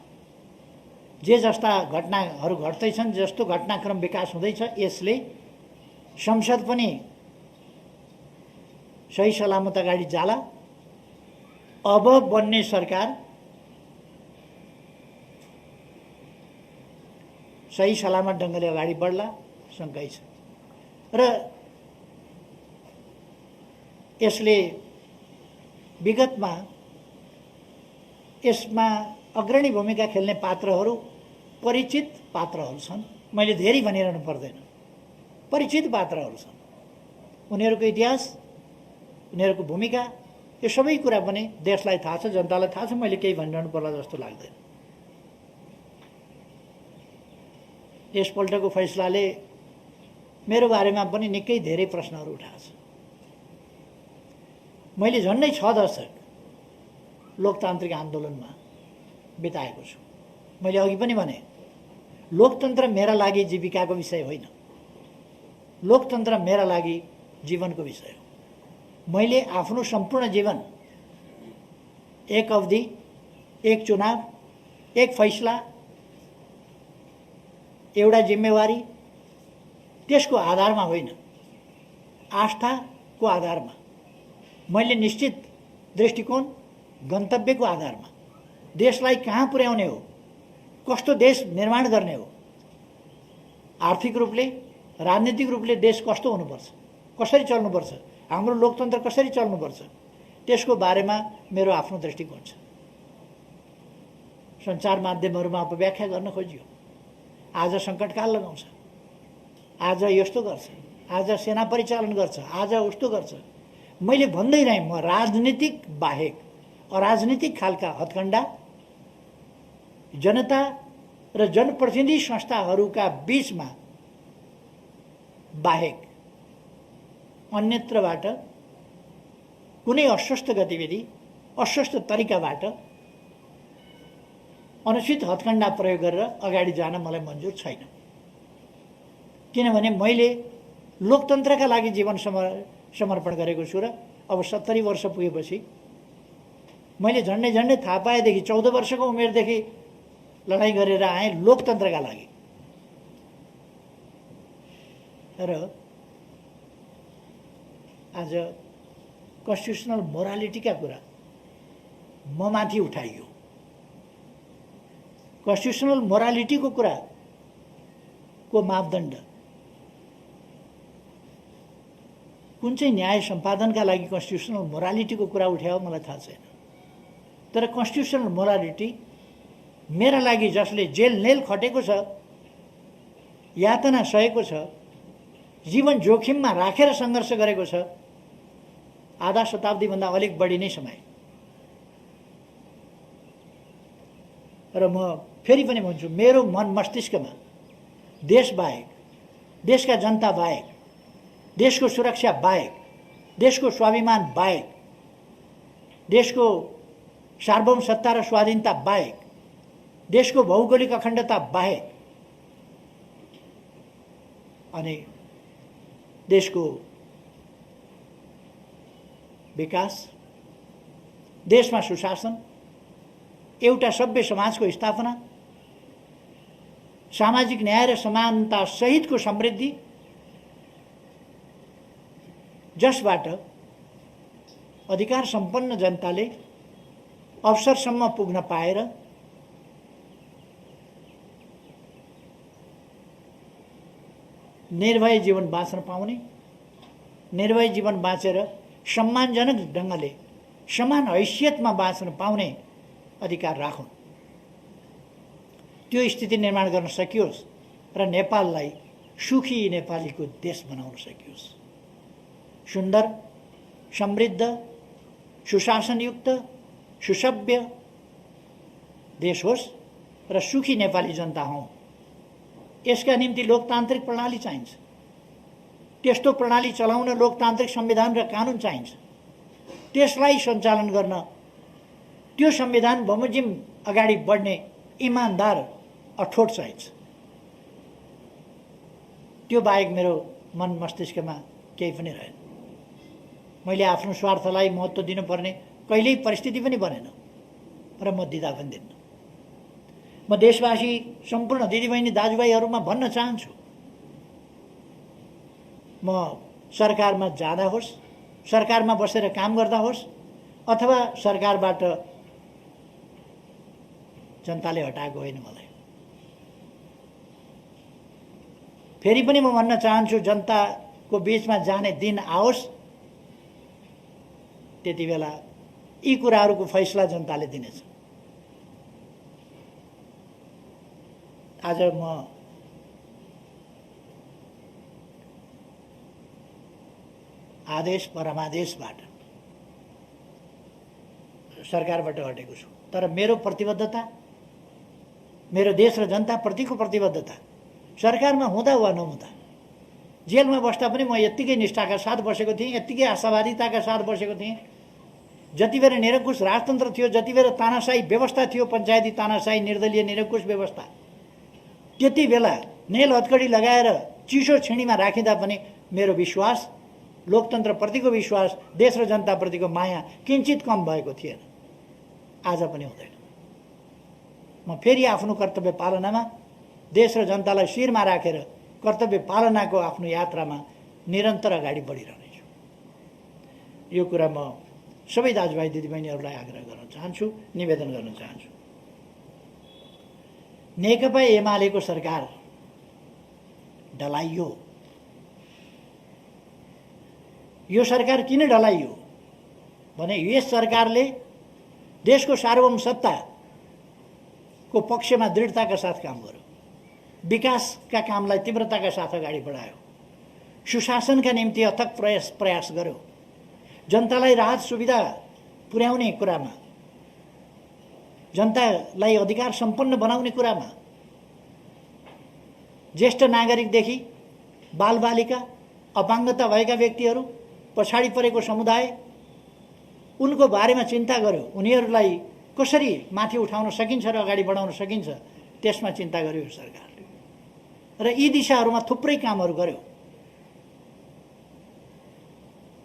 जे जस्ता घटनाहरू घट्दैछन्, जस्तो घटनाक्रम विकास हुँदैछ, यसले संसद पनि सही सलामत अगाडि जाला। अब बन्ने सरकार सही सलामत ढङ्गले अगाडि बढ्ला, शङ्कै छ। र यसले विगतमा यसमा अग्रणी भूमिका खेल्ने पात्रहरू परिचित पात्रहरू छन्। मैले धेरै भनिरहनु पर्दैन, परिचित पात्रहरू छन्। उनीहरूको इतिहास, उनीहरूको भूमिका, यो सबै कुरा पनि देशलाई थाहा छ, जनतालाई थाहा छ। मैले केही भनिरहनु पर्ला जस्तो लाग्दैन। यसपल्टको फैसलाले मेरो बारेमा पनि निकै धेरै प्रश्नहरू उठाएको छ। मैले झन्डै 6 दशक लोकतान्त्रिक आन्दोलनमा बिताएको छु। मैले अघि पनि भने, लोकतन्त्र मेरा लागि जीविकाको विषय होइन, लोकतन्त्र मेरा लागि जीवनको विषय हो। मैले आफ्नो सम्पूर्ण जीवन एक अवधि, एक चुनाव, एक फैसला, एउटा जिम्मेवारी, त्यसको आधारमा होइन, आस्थाको आधारमा, मैले निश्चित दृष्टिकोण, गन्तव्यको आधारमा देशलाई कहाँ पुर्याउने हो, कस्तो देश निर्माण गर्ने हो, आर्थिक रूपले, राजनीतिक रूपले देश कस्तो हुनुपर्छ, कसरी चल्नुपर्छ, हाम्रो लोकतन्त्र कसरी चल्नुपर्छ, त्यसको बारेमा मेरो आफ्नो दृष्टिकोण छ। सञ्चार माध्यमहरूमा अपव्याख्या गर्न खोजियो। आज सङ्कटकाल लगाउँछ, आज यस्तो गर्छ, आज सेना परिचालन गर्छ, आज उस्तो गर्छ। मैले भन्दै रहेँ, म राजनीतिक बाहेक अराजनीतिक खालका हत्कण्डा जनता र जनप्रतिनिधि संस्थाहरूका बीचमा बाहेक अन्यत्रबाट कुनै अस्वस्थ गतिविधि, अस्वस्थ तरिकाबाट अनुचित हत्कण्डा प्रयोग गरेर अगाडि जान मलाई मन्जुर छैन। किनभने मैले लोकतन्त्रका लागि जीवन समर्पण गरेको छु र अब 70 वर्ष पुगेपछि मैले झन्डै थाहा पाएदेखि 14 वर्षको उमेरदेखि लडाईँ गरेर आएँ लोकतन्त्रका लागि। र आज कन्स्टिट्युसनल मोरालिटीका कुरा म माथि उठाइयो। कन्स्टिट्युसनल मोरालिटीको कुराको मापदण्ड कुन चाहिँ न्याय सम्पादनका लागि कन्स्टिट्युसनल मोरालिटीको कुरा उठायो मलाई थाहा छैन। तर कन्स्टिट्युसनल मोरालिटी मेरा लागि जसले जेल नेल खटेको छ, यातना सहेको छ, जीवन जोखिममा राखेर सङ्घर्ष गरेको छ, आधा शताब्दीभन्दा अलिक बढी नै समय। र म फेरि पनि भन्छु, मेरो मन मस्तिष्कमा देश बाहेक, देशका जनता बाहेक, देशको सुरक्षा बाहेक, देशको स्वाभिमान बाहेक, देशको सार्वभौमसत्ता र स्वाधीनता बाहेक, देशको भौगोलिक अखण्डता बाहेक अनि देशको विकास, देशमा सुशासन, एउटा सभ्य समाजको स्थापना, सामाजिक न्याय र समानता सहितको समृद्धि, जसबाट अधिकार सम्पन्न जनताले अवसरसम्म पुग्न पाएर निर्भय जीवन बाँच्न पाउने, निर्भय जीवन बाँचेर सम्मानजनक ढङ्गले समान हैसियतमा बाँच्न पाउने अधिकार राखौँ। त्यो स्थिति निर्माण गर्न सकियोस् र नेपाललाई सुखी नेपालीको देश बनाउन सकियोस्। सुन्दर, समृद्ध, सुशासनयुक्त, सुसभ्य देश होस् र सुखी नेपाली जनता हौँ। यसका निम्ति लोकतान्त्रिक प्रणाली चाहिन्छ। त्यस्तो प्रणाली चलाउन लोकतान्त्रिक संविधान र कानुन चाहिन्छ। त्यसलाई सञ्चालन गर्न त्यो संविधान बमोजिम अगाडि बढ्ने इमानदार अठोट चाहिन्छ। त्यो बाहेक मेरो मन मस्तिष्कमा केही पनि रहेन। मैले आफ्नो स्वार्थलाई महत्त्व दिनुपर्ने कहिल्यै परिस्थिति पनि बनेन र म दिँदा पनि दिन्न। म देशवासी सम्पूर्ण दिदीबहिनी दाजुभाइहरूमा भन्न चाहन्छु, म सरकारमा जाँदा होस्, सरकारमा बसेर काम गर्दा होस्, अथवा सरकारबाट जनताले हटाएको होइन मलाई। फेरि पनि म भन्न चाहन्छु, जनताको बीचमा जाने दिन आओस्, त्यति बेला यी कुराहरूको फैसला जनताले दिनेछ। आज म आदेश परमादेशबाट सरकारबाट हटेको छु, तर मेरो प्रतिबद्धता, मेरो देश र जनताप्रतिको प्रतिबद्धता सरकारमा हुँदा वा नहुँदा, जेलमा बस्दा पनि म यत्तिकै निष्ठाका साथ बसेको थिएँ, यत्तिकै आशावादिताका साथ बसेको थिएँ। जति बेला निरङ्कुश राजतन्त्र थियो, जति बेला तानाशाही व्यवस्था थियो, पञ्चायती तानाशाही, निर्दलीय निरङ्कुश व्यवस्था, त्यति बेला नेल हतकडी लगाएर चिसो छिणीमा राखिँदा पनि मेरो विश्वास, लोकतन्त्रप्रतिको विश्वास, देश र जनताप्रतिको माया किञ्चित कम भएको थिएन। आज पनि हुँदैन। म फेरि आफ्नो कर्तव्य पालनामा, देश र जनतालाई शिरमा राखेर कर्तव्य पालनाको आफ्नो यात्रामा निरन्तर अगाडि बढिरहनेछु। यो कुरा म सबै दाजुभाइ दिदीबहिनीहरूलाई आग्रह गर्न चाहन्छु, निवेदन गर्न चाहन्छु। नेकपा एमालेको सरकार ढलाइयो। यो सरकार किन ढलाइयो भने यस सरकारले देशको सार्वभौम सत्ताको पक्षमा दृढताका साथ काम गर्यो, विकासका कामलाई तीव्रताका साथ अगाडि बढायो, सुशासनका निम्ति अथक प्रयास गर्यो, जनतालाई राहत सुविधा पुर्याउने कुरामा, जनतालाई अधिकार सम्पन्न बनाउने कुरामा, ज्येष्ठ नागरिकदेखि बालबालिका, अपाङ्गता भएका व्यक्तिहरू, पछाडि परेको समुदाय, उनको बारेमा चिन्ता गर्यो। उनीहरूलाई कसरी माथि उठाउन सकिन्छ र अगाडि बढाउन सकिन्छ, त्यसमा चिन्ता गर्यो सरकारले। र यी दिशाहरूमा थुप्रै कामहरू गर्यो।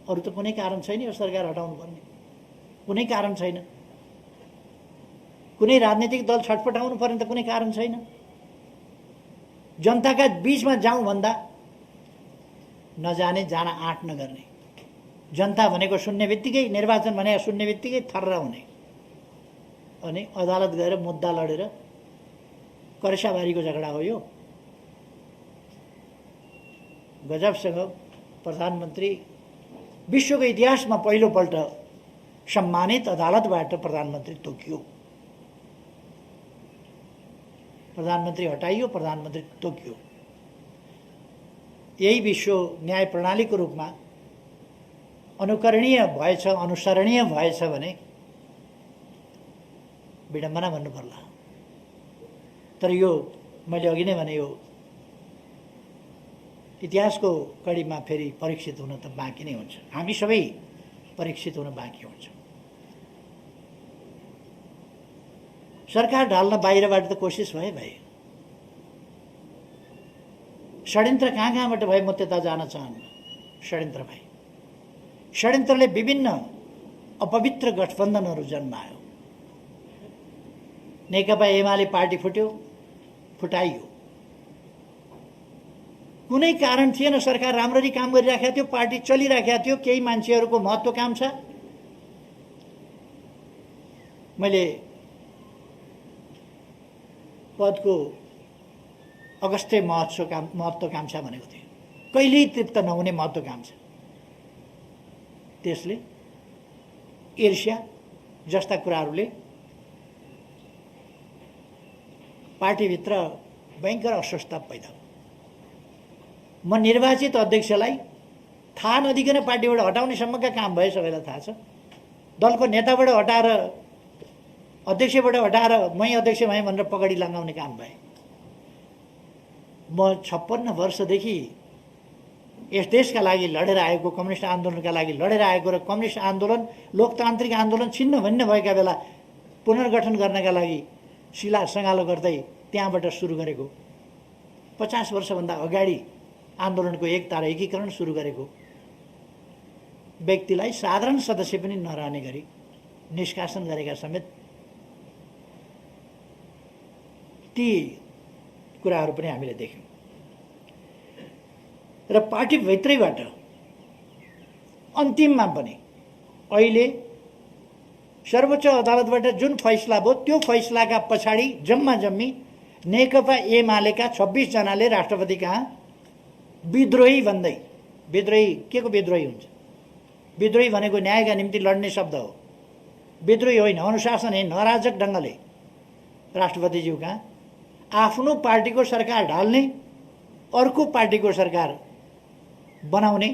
अरू त कुनै कारण छैन यो सरकार हटाउनु पर्ने, कुनै कारण छैन। कुनै राजनीतिक दल छटपटाउनु पर्ने त कुनै कारण छैन। जनताका बीचमा जाउँ भन्दा नजाने, जान आँट नगर्ने। जनता भनेको सुन्ने बित्तिकै, निर्वाचन भनेको सुन्ने बित्तिकै थर्र हुने अनि अदालत गएर मुद्दा लडेर करेसाबारीको झगडा हो यो। गजबसँग प्रधानमन्त्री विश्वको इतिहासमा पहिलोपल्ट सम्मानित अदालतबाट प्रधानमन्त्री तोकियो। प्रधानमन्त्री हटाइयो, प्रधानमन्त्री तोकियो। यही विश्व न्याय प्रणालीको रूपमा अनुकरणीय भएछ, अनुसरणीय भएछ भने विडम्बना भन्नु पर्ला। तर यो मैले अघि नै भने, यो इतिहासको कडीमा फेरि परीक्षित हुन त बाँकी नै हुन्छ। हामी सबै परीक्षित हुन बाँकी हुन्छ। सरकार ढाल्न बाहिरबाट त कोसिस भए। षड्यन्त्र कहाँ कहाँबाट भए म त्यता जान चाहन्न। षड्यन्त्र भए, षड्यन्त्रले विभिन्न अपवित्र गठबन्धनहरू जन्मायो। नेकपा एमाले पार्टी फुटाइयो। कुनै कारण थिएन, सरकार राम्ररी काम गरिराखेको थियो, पार्टी चलिराखेको थियो, केही मान्छेहरूको महत्त्वाकांक्षा। मैले पदको अगस्त्य महत्त्वाकांक्षा भनेको थिएँ, कहिल्यै तृप्त नहुने महत्त्वाकांक्षा। त्यसले ईर्ष्या जस्ता कुराहरूले पार्टीभित्र भयङ्कर अस्वस्थता पैदा भयो। म निर्वाचित अध्यक्षलाई थाहा नदिकन पार्टीबाट हटाउनेसम्मका काम भए, सबैलाई थाहा छ। दलको नेताबाट हटाएर, अध्यक्षबाट हटाएर मै अध्यक्ष भएँ भनेर पगडी लगाउने काम भए। म 56 वर्षदेखि यस देशका लागि लडेर आएको, कम्युनिस्ट आन्दोलनका लागि लडेर आएको र कम्युनिस्ट आन्दोलन, लोकतान्त्रिक आन्दोलन छिन्न भिन्न भएका बेला पुनर्गठन गर्नका लागि शिला सङ्गालो गर्दै त्यहाँबाट सुरु गरेको, 50 वर्षभन्दा अगाडि आन्दोलनको एकता र एकीकरण सुरु गरेको व्यक्तिलाई साधारण सदस्य पनि नरहने गरी निष्कासन गरेका समेत ती कुराहरू पनि हामीले देख्यौँ। र पार्टीभित्रैबाट अन्तिममा पनि अहिले सर्वोच्च अदालतबाट जुन फैसला भयो, त्यो फैसलाका पछाडि जम्मा जम्मी नेकपा एमालेका 26 जनाले राष्ट्रपति कहाँ विद्रोही भन्दै, विद्रोही के को विद्रोही हुन्छ? विद्रोही भनेको न्यायका निम्ति लड्ने शब्द हो, विद्रोही होइन, अनुशासनहीन अराजक ढङ्गले राष्ट्रपतिज्यू कहाँ आफ्नो पार्टीको सरकार ढाल्ने, अर्को पार्टीको सरकार बनाउने,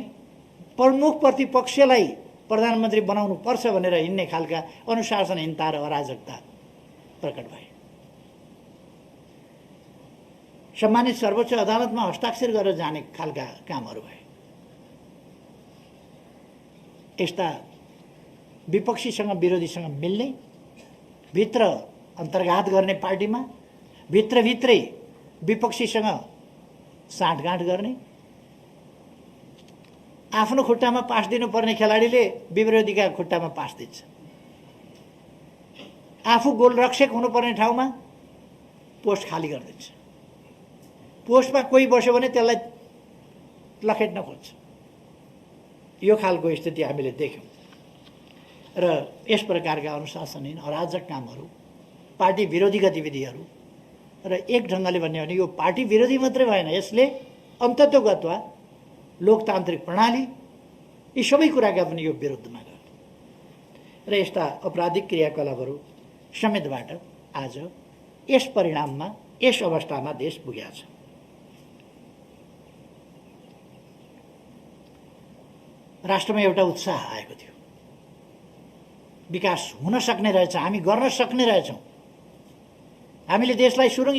प्रमुख प्रतिपक्षलाई प्रधानमन्त्री बनाउनु पर्छ भनेर हिँड्ने खालका अनुशासनहीनता र अराजकता प्रकट भए। सम्मानित सर्वोच्च अदालतमा हस्ताक्षर गरेर जाने खालका कामहरू भए। यस्ता विपक्षीसँग विरोधीसँग मिल्ने, भित्र अन्तर्घात गर्ने, पार्टीमा भित्रभित्रै विपक्षीसँग साँठगाँठ गर्ने, आफ्नो खुट्टामा पास दिनुपर्ने खेलाडीले विरोधीका खुट्टामा पास दिन्छ, आफू गोलरक्षक हुनुपर्ने ठाउँमा पोस्ट खाली गरिदिन्छ, पोस्टमा कोही बस्यो भने त्यसलाई लखेट्न खोज्छ। यो खालको स्थिति हामीले देख्यौँ। र यस प्रकारका अनुशासनहीन अराजक कामहरू, पार्टी विरोधी गतिविधिहरू, र एक ढङ्गले भन्यो भने यो पार्टी विरोधी मात्रै भएन, यसले अन्ततोगत्वा लोकतान्त्रिक प्रणाली, यी सबै कुराका पनि यो विरुद्धमा गयो। र यस्ता अपराधिक क्रियाकलापहरू समेतबाट आज यस परिणाममा, यस अवस्थामा देश पुगेको छ। राष्ट्रमा एउटा उत्साह आएको थियो, विकास हुन सक्ने रहेछ, हामी गर्न सक्ने रहेछौँ, हामीले देशलाई सुरुङ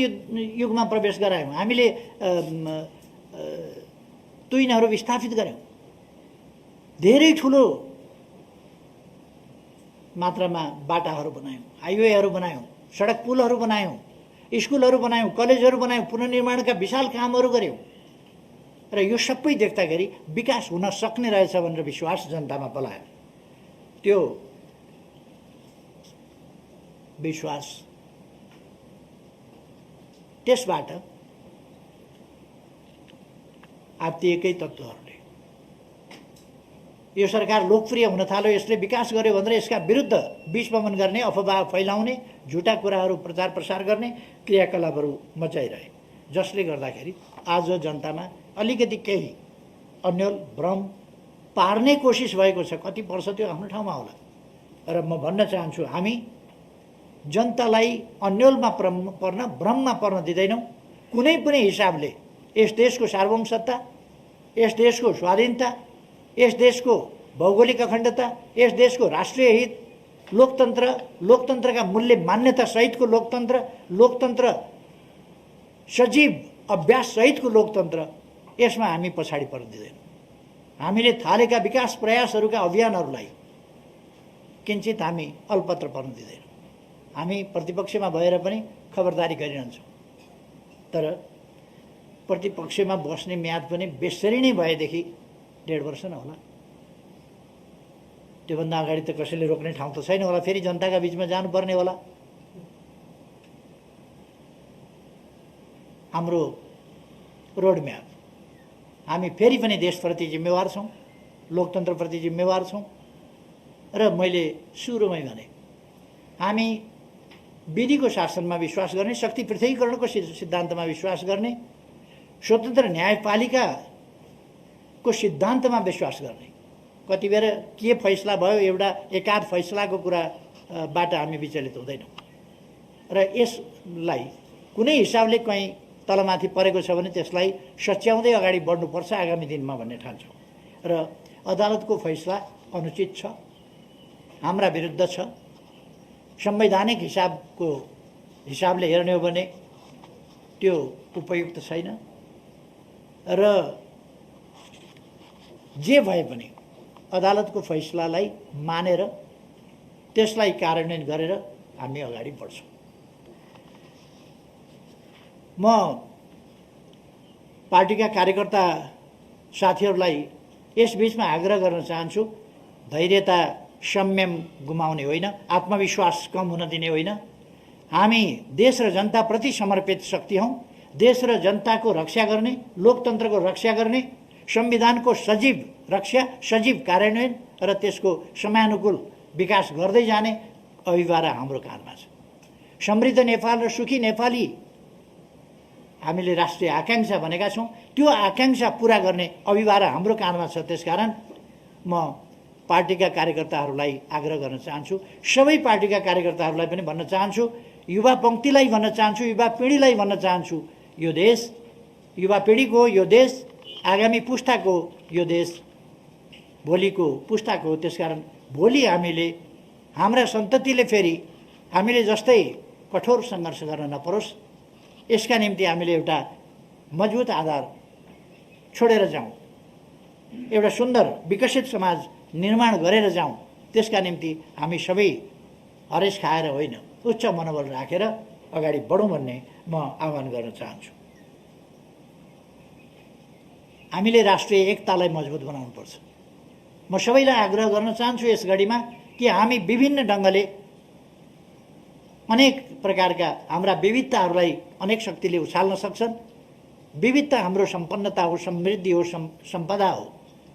युगमा प्रवेश गरायौँ, हामीले तुइनहरू विस्थापित गर्यौँ, धेरै ठुलो मात्रामा बाटाहरू बनायौँ, हाइवेहरू बनायौँ, सडक पुलहरू बनायौँ, स्कुलहरू बनायौँ, कलेजहरू बनायौँ, पुनर्निर्माणका विशाल कामहरू गऱ्यौँ र यो सबै देख्दाखेरि विकास हुन सक्ने रहेछ भनेर विश्वास जनतामा पलायो। त्यो विश्वास त्यसबाट आत्तिएकै तत्त्वहरूले यो सरकार लोकप्रिय हुन थाल्यो, यसले विकास गर्यो भनेर यसका विरुद्ध विषमन गर्ने, अफवाह फैलाउने, झुटा कुराहरू प्रचार प्रसार गर्ने क्रियाकलापहरू मचाइरहे, जसले गर्दाखेरि आज जनतामा अलिकति केही अन्यल भ्रम पार्ने कोसिस भएको छ। कति पर्छ त्यो आफ्नो ठाउँमा होला। र म भन्न चाहन्छु, हामी जनतालाई अन्यलमा पर्न, भ्रममा पर्न दिँदैनौँ। कुनै पनि हिसाबले यस देशको सार्वभौमसत्ता, यस देशको स्वाधीनता, यस देशको भौगोलिक अखण्डता, यस देशको राष्ट्रिय हित, लोकतन्त्र, लोकतन्त्रका मूल्य मान्यता सहितको लोकतन्त्र, लोकतन्त्र सजीव अभ्यास सहितको लोकतन्त्र, यसमा हामी पछाडि पर्न दिँदैनौँ। हामीले थालेका विकास प्रयासहरूका अभियानहरूलाई किञ्चित हामी अल्पत्र पर्न दिँदैनौँ। हामी प्रतिपक्षमा भएर पनि खबरदारी गरिरहन्छौँ, तर प्रतिपक्षमा बस्ने म्याद पनि बेसरी नै भएदेखि 1.5 वर्ष न होला। त्योभन्दा अगाडि त कसैले रोक्ने ठाउँ त छैन होला। फेरि जनताका बिचमा जानुपर्ने होला। हाम्रो रोडम्याप, हामी फेरि पनि देशप्रति जिम्मेवार छौँ, लोकतन्त्रप्रति जिम्मेवार छौँ। र मैले सुरुमै भने, हामी विधिको शासनमा विश्वास गर्ने, शक्ति पृथकीकरणको सिद्धान्तमा विश्वास गर्ने, स्वतन्त्र न्यायपालिकाको सिद्धान्तमा विश्वास गर्ने। कति बेर के फैसला भयो, एउटा एकाध फैसलाको कुराबाट हामी विचलित हुँदैनौँ। र यसलाई कुनै हिसाबले कहीँ तलमाथि परेको छ भने त्यसलाई सच्याउँदै अगाडि बढ्नुपर्छ आगामी दिनमा भन्ने ठान्छौँ। र अदालतको फैसला अनुचित छ, हाम्रा विरुद्ध छ। संवैधानिक हिसाबले हेर्ने हो भने त्यो उपयुक्त छैन। र जे भए पनि अदालतको फैसलालाई मानेर त्यसलाई कार्यान्वयन गरेर हामी अगाडि बढ्छौँ। म पार्टीका कार्यकर्ता साथीहरूलाई यस बीचमा आग्रह गर्न चाहन्छु, धैर्यता, संयम गुमाउने होइन, आत्मविश्वास कम हुन दिने होइन। हामी देश र जनताप्रति समर्पित शक्ति हौँ। देश र जनताको रक्षा गर्ने, लोकतन्त्रको रक्षा गर्ने, संविधानको सजीव रक्षा, सजीव कार्यान्वयन र त्यसको समयानुकूल विकास गर्दै जाने अभिभारा हाम्रो काँधमा छ। समृद्ध नेपाल र सुखी नेपाली हामीले राष्ट्रिय आकांक्षा भनेका छौँ। त्यो आकांक्षा पुरा गर्ने अभिभारा हाम्रो काँधमा छ। त्यसकारण म पार्टीका कार्यकर्ताहरूलाई आग्रह गर्न चाहन्छु, सबै पार्टीका कार्यकर्ताहरूलाई पनि भन्न चाहन्छु, युवा पङ्क्तिलाई भन्न चाहन्छु, युवा पिँढीलाई भन्न चाहन्छु, यो देश युवा पिँढीको, यो देश आगामी पुस्ताको, यो देश भोलिको पुस्ताको हो। त्यसकारण भोलि हामीले, हाम्रा सन्ततिले फेरि हामीले जस्तै कठोर सङ्घर्ष गर्न नपरोस्, यसका निम्ति हामीले एउटा मजबुत आधार छोडेर जाउँ, एउटा सुन्दर विकसित समाज निर्माण गरेर जाउँ। त्यसका निम्ति हामी सबै हरेस खाएर होइन, उच्च मनोबल राखेर अगाडि बढौँ भन्ने म आह्वान गर्न चाहन्छु। हामीले राष्ट्रिय एकतालाई मजबुत बनाउनुपर्छ। म सबैलाई आग्रह गर्न चाहन्छु यस घडीमा कि हामी विभिन्न ढङ्गले अनेक प्रकारका हाम्रा विविधताहरूलाई अनेक शक्तिले उछाल्न सक्छन्। विविधता हाम्रो सम्पन्नता हो, समृद्धि हो, सम्पदा हो।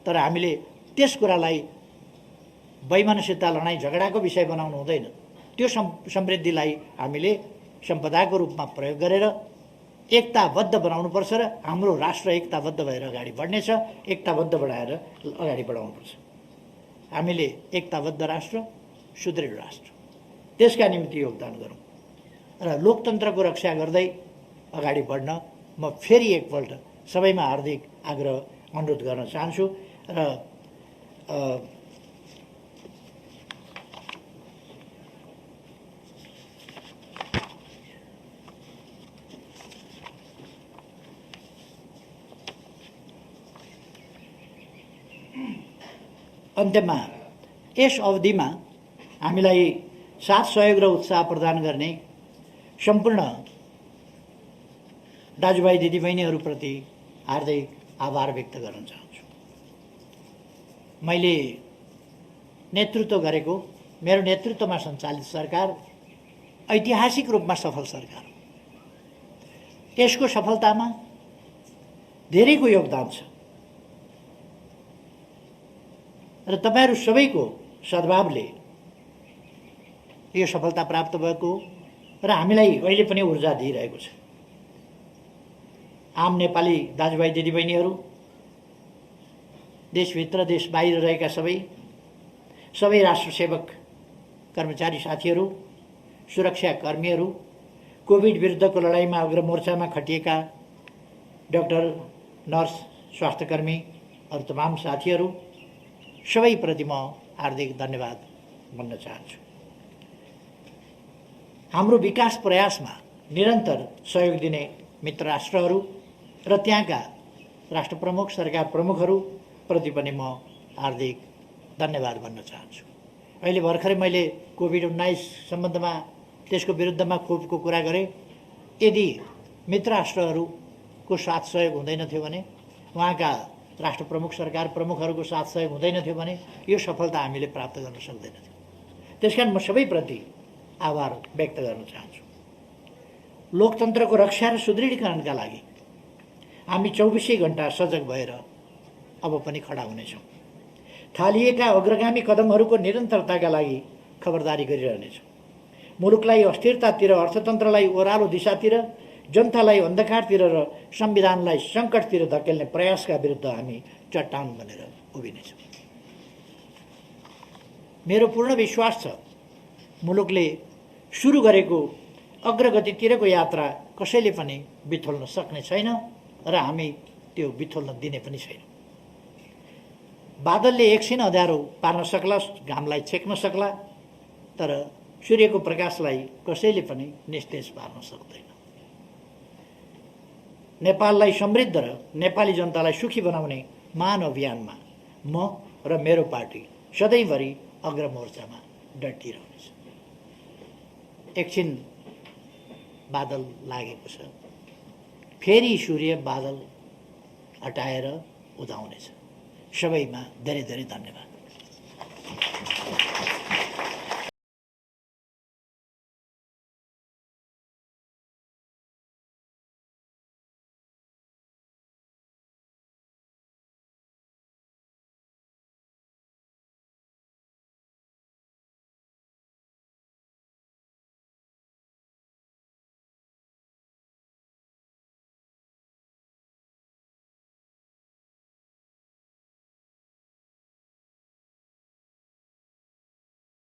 तर हामीले त्यस कुरालाई वैमनस्यता, लडाइँ झगडाको विषय बनाउनु हुँदैन। त्यो समृद्धिलाई हामीले सम्पदाको रूपमा प्रयोग गरेर एकताबद्ध बनाउनुपर्छ र हाम्रो राष्ट्र एकताबद्ध भएर अगाडि बढ्नेछ। एकताबद्ध बनाएर अगाडि बढाउनुपर्छ। हामीले एकताबद्ध राष्ट्र, सुदृढ राष्ट्र, त्यसका निम्ति योगदान गरौँ र लोकतन्त्रको रक्षा गर्दै अगाडि बढ्न म फेरि एकपल्ट सबैमा हार्दिक आग्रह अनुरोध गर्न चाहन्छु। र अन्त्यमा यस अवधिमा हामीलाई साथ सहयोग र उत्साह प्रदान गर्ने सम्पूर्ण दाजुभाइ दिदीबहिनीहरूप्रति हार्दिक आभार व्यक्त गर्न चाहन्छु। मैले नेतृत्व गरेको, मेरो नेतृत्वमा सञ्चालित सरकार ऐतिहासिक रूपमा सफल सरकार हो। यसको सफलतामा धेरैको योगदान छ र तपाईहरू सबैको सद्भावले यो सफलता प्राप्त भएको र हामीलाई अहिले पनि ऊर्जा दिइरहेको छ। आम नेपाली दाजुभाइ दिदीबहिनीहरू, देशभित्र देश बाहिर रहेका सबै राष्ट्रसेवक कर्मचारी साथीहरू, सुरक्षाकर्मीहरू, कोभिड विरुद्धको लडाइँमा अग्रमोर्चामा खटिएका डाक्टर, नर्स, स्वास्थ्यकर्मी अरू तमाम साथीहरू सबैप्रति म हार्दिक धन्यवाद भन्न चाहन्छु। हाम्रो विकास प्रयासमा निरन्तर सहयोग दिने मित्र राष्ट्रहरू र त्यहाँका राष्ट्र प्रमुख, सरकार प्रमुखहरूप्रति पनि म हार्दिक धन्यवाद भन्न चाहन्छु। अहिले भर्खरै मैले कोभिड-19 सम्बन्धमा त्यसको विरुद्धमा खोपको कुरा गरेँ। यदि मित्र राष्ट्रहरूको साथ सहयोग हुँदैन थियो भने, उहाँका राष्ट्र प्रमुख, सरकार प्रमुखहरूको साथ सहयोग हुँदैन थियो भने यो सफलता हामीले प्राप्त गर्न सक्दैनथ्यौँ। त्यसकारण म सबैप्रति आभार व्यक्त गर्न चाहन्छु। लोकतन्त्रको रक्षा र सुदृढीकरणका लागि हामी 24 घण्टा सजग भएर अब पनि खडा हुनेछौँ। थालिएका अग्रगामी कदमहरूको निरन्तरताका लागि खबरदारी गरिरहनेछौँ। मुलुकलाई अस्थिरतातिर, अर्थतन्त्रलाई ओह्रालो दिशातिर, जनतालाई अन्धकारतिर र संविधानलाई सङ्कटतिर धकेल्ने प्रयासका विरुद्ध हामी चट्टान बनेर उभिनेछौँ। मेरो पूर्ण विश्वास छ मुलुकले सुरु गरेको अग्रगतितिरको यात्रा कसैले पनि बिथोल्न सक्ने छैन र हामी त्यो बिथोल्न दिने पनि छैन। बादलले एकछिन अँध्यारो पार्न सक्ला, घामलाई छेक्न सक्ला, तर सूर्यको प्रकाशलाई कसैले पनि निस्तेज पार्न सक्दैन। नेपाललाई समृद्ध र नेपाली जनतालाई सुखी बनाउने महान अभियानमा म र मेरो पार्टी सधैँभरि अग्रमोर्चामा डटिरहनेछ। एकछिन बादल लागेको छ, फेरि सूर्य बादल हटाएर उदाउनेछ। सबैमा धेरै धेरै धन्यवाद।